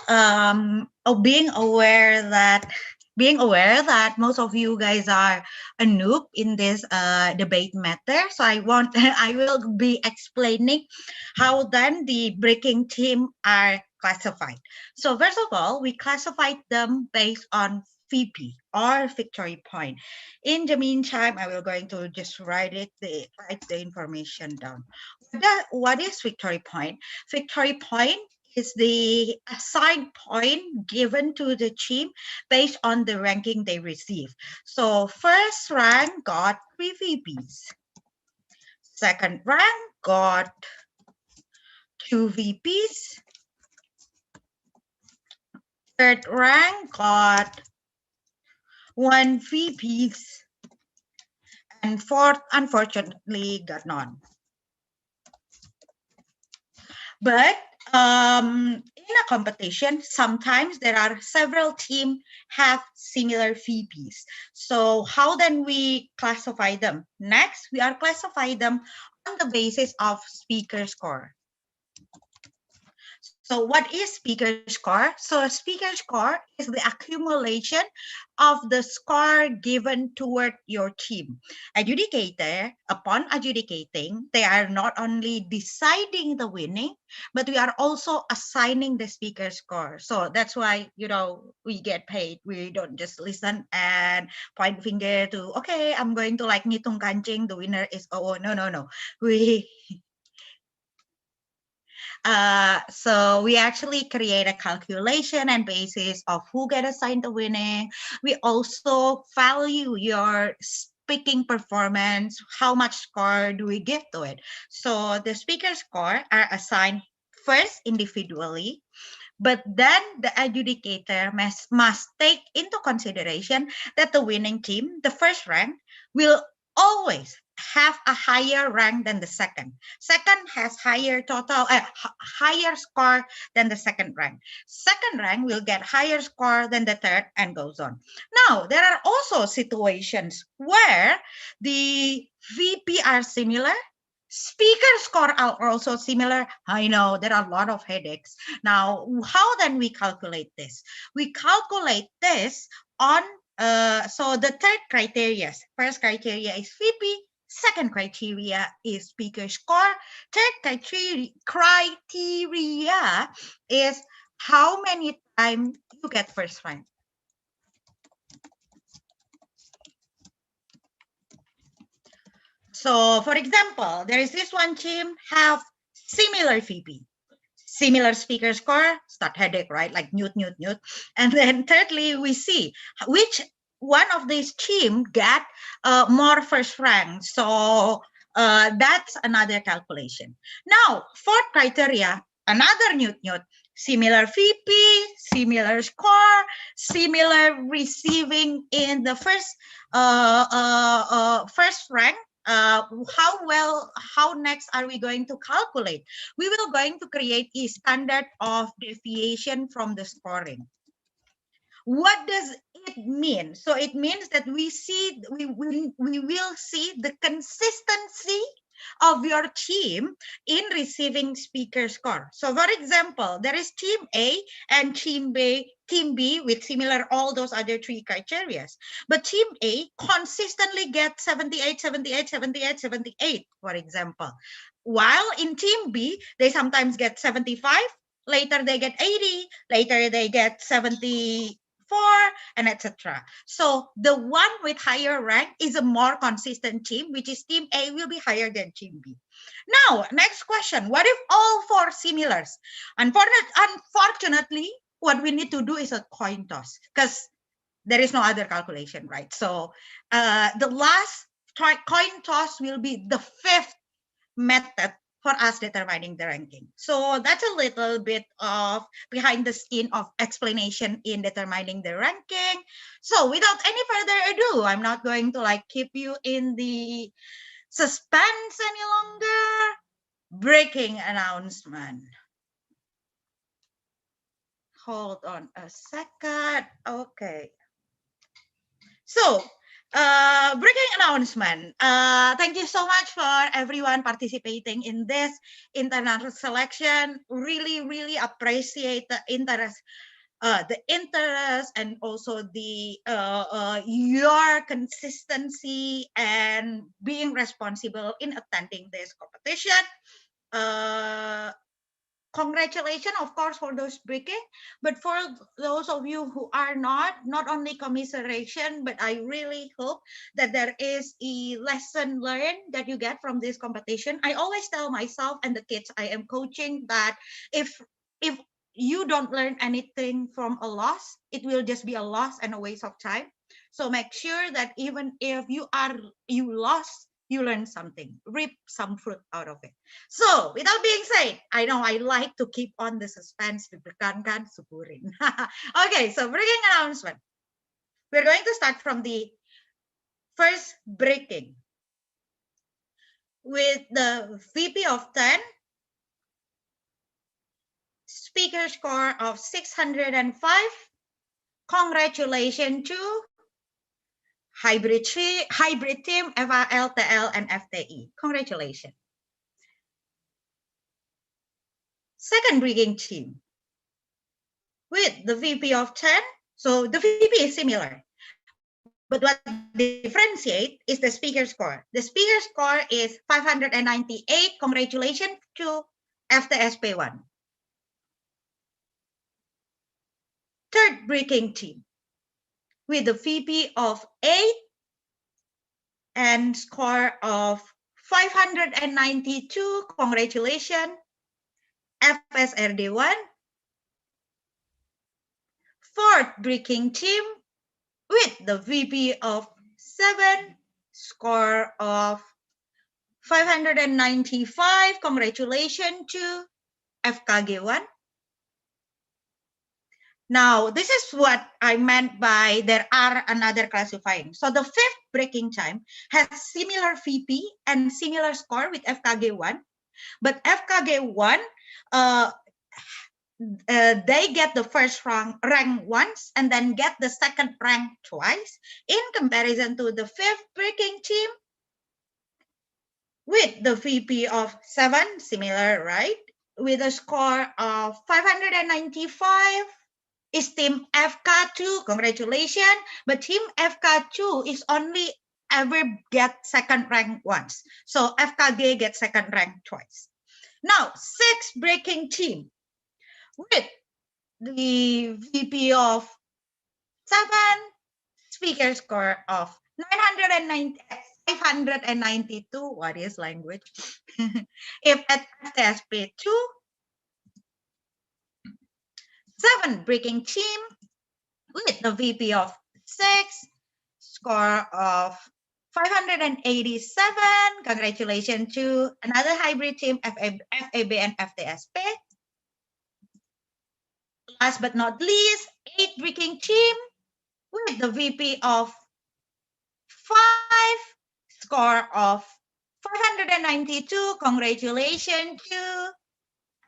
being aware that most of you guys are a noob in this debate matter. So I will be explaining how then the breaking team are classified. So first of all, we classified them based on VP or victory point. In the meantime, I will going to just write the information down. What is victory point? Victory point is the assigned point given to the team based on the ranking they receive. So first rank got 3 VPs. Second rank got 2 VPs. Third rank got 1 VPs. And fourth, unfortunately, got none. But in a competition, sometimes there are several teams have similar VPs. So how then we classify them? Next, we are classify them on the basis of speaker score. So what is speaker score? So a speaker score is the accumulation of the score given toward your team. Adjudicator, upon adjudicating, they are not only deciding the winning, but we are also assigning the speaker score. So that's why, we get paid. We don't just listen and point finger to, okay, I'm going to like ngitung kancing, the winner is, no. So we actually create a calculation and basis of who get assigned the winning. We also value your speaking performance. How much score do we give to it? So the speaker score are assigned first individually, but then the adjudicator must take into consideration that the winning team, the first rank, will always have a higher rank than the second. Second has higher score than the second rank. Second rank will get higher score than the third and goes on. Now, there are also situations where the VP are similar. Speaker score are also similar. I know there are a lot of headaches. Now, how then we calculate this? We calculate this on, so the third criteria, first criteria is VP, second criteria is speaker score, third criteria is how many times you get first rank. So, for example, there is this one team have similar VP, similar speaker score, start headache, right? Like newt. And then thirdly, we see which one of these team get more first rank. So that's another calculation. Now, fourth criteria, another newt, similar VP, similar score, similar receiving in the first rank. How next are we going to calculate? We will going to create a standard of deviation from the scoring. What does it mean? So it means that we will see the consistency of your team in receiving speaker score. So for example, there is team A and team B with similar all those other three criteria. But team A consistently gets 78, for example. While in team B, they sometimes get 75, later they get 80, later they get 74, and etc. So the one with higher rank is a more consistent team, which is team A will be higher than team B. Now, next question. What if all four similars? Unfortunately, what we need to do is a coin toss because there is no other calculation, right? So the last coin toss will be the fifth method for us determining the ranking. So that's a little bit of behind the scene of explanation in determining the ranking. So without any further ado, I'm not going to keep you in the suspense any longer. Breaking announcement. Hold on a second. Okay. So Breaking announcement. Thank you so much for everyone participating in this international selection. Really appreciate the interest and also the your consistency and being responsible in attending this competition. Congratulations, of course, for those breaking, but for those of you who are not only commiseration, but I really hope that there is a lesson learned that you get from this competition. I always tell myself and the kids I am coaching that if you don't learn anything from a loss, it will just be a loss and a waste of time. So make sure that even if you lost, you learn something, reap some fruit out of it. So without being said, I know I like to keep on the suspense, deg-degan, syukurin. Okay, so breaking announcement. We're going to start from the first breaking with the VP of 10, speaker score of 605. Congratulations to hybrid team, FAL, TL, and FTI. Congratulations. Second breaking team with the VP of 10. So the VP is similar, but what differentiate is the speaker score. The speaker score is 598. Congratulations to FTSP1. Third breaking team with the VP of 8 and score of 592. Congratulations, FSRD1. Fourth breaking team with the VP of 7, score of 595. Congratulations to FKG1. Now, this is what I meant by there are another classifying. So the fifth breaking time has similar VP and similar score with FKG1, but FKG1, they get the first rank once and then get the second rank twice in comparison to the fifth breaking team with the VP of 7, similar, right? With a score of 595 is team FK2. Congratulations. But team FK2 is only ever get second rank once. So FKG gets second rank twice. Now, sixth breaking team with the VP of 7, speaker score of 592. What is language? If at FTSP2, 7 breaking team with the VP of 6, score of 587. Congratulations to another hybrid team, FAB and FTSP. Last but not least, 8 breaking team with the VP of 5, score of 592. Congratulations to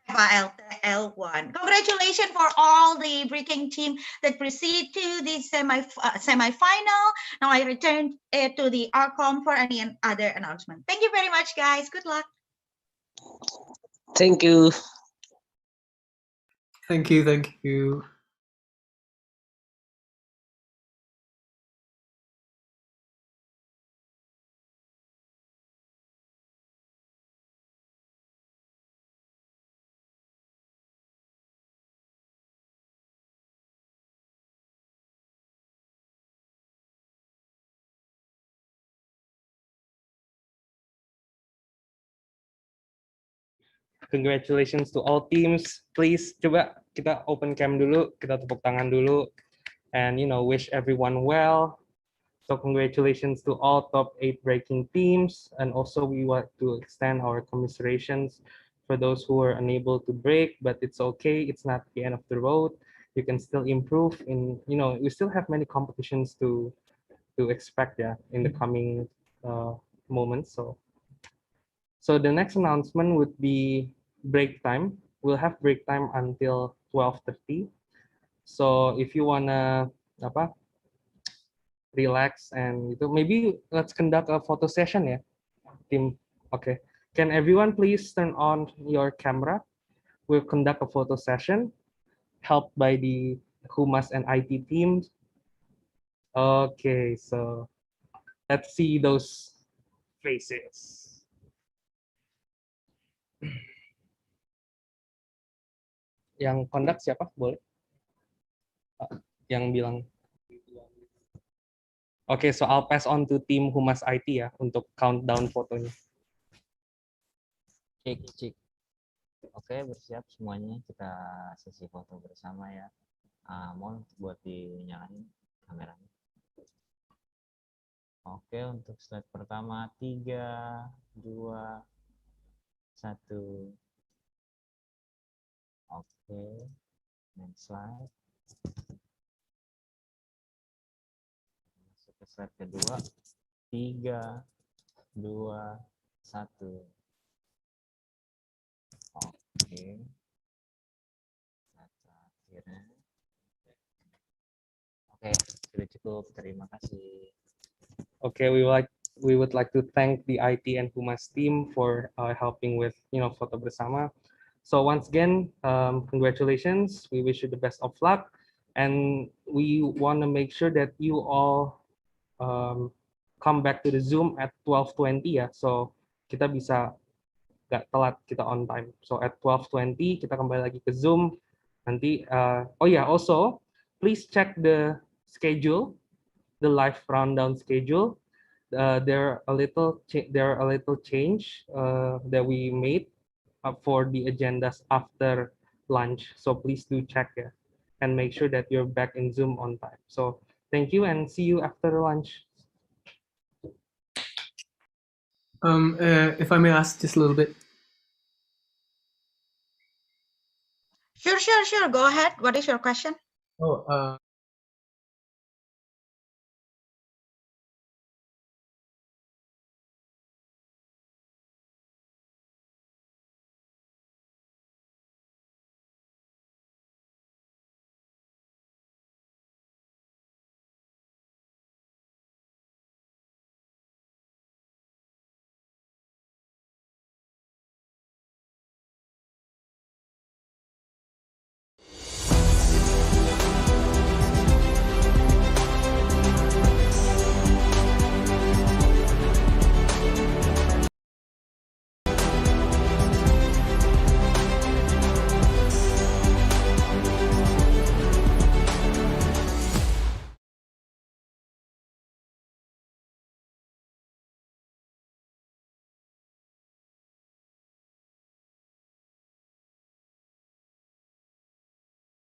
FAL1. Congratulations for all the breaking team that proceed to the semi-final. Now I return it to the ARCOM for any other announcement. Thank you very much, guys. Good luck. Thank you. Thank you. Thank you. Congratulations to all teams. Please coba kita open cam dulu, kita tepuk tangan dulu, and wish everyone well. So congratulations to all top 8 breaking teams, and also we want to extend our commiserations for those who were unable to break, but it's okay. It's not the end of the road. You can still improve. We still have many competitions to expect, in the coming moments. So the next announcement would be break time. We'll have break time until 12:30. So if you wanna relax and maybe let's conduct a photo session ya, team. Okay, can everyone please turn on your camera? We'll conduct a photo session helped by the Humas and IT teams. Okay, so let's see those faces. Yang conduct siapa? Boleh? Yang bilang. Oke, so I'll pass on to tim Humas IT ya untuk countdown fotonya. Cek. Oke, bersiap semuanya. Kita sesi foto bersama ya. Mohon buat dinyalain kameranya. Oke, untuk slide pertama 3, 2, 1. Oke, next slide. Masuk ke slide kedua. 3, 2, 1. Oke. Akhirnya. Oke, sudah cukup. Terima kasih. Okay, we would like to thank the IT and Humas team for helping with foto bersama. So once again, congratulations. We wish you the best of luck, and we want to make sure that you all come back to the Zoom at 12:20 ya. So kita bisa nggak telat, kita on time. So at 12:20 kita kembali lagi ke Zoom. Nanti, also please check the schedule, the live rundown schedule. There are a little change that we made for the agendas after lunch. So please do check it and make sure that you're back in Zoom on time. So thank you and see you after lunch. If I may ask just a little bit. Sure. Go ahead. What is your question? Oh,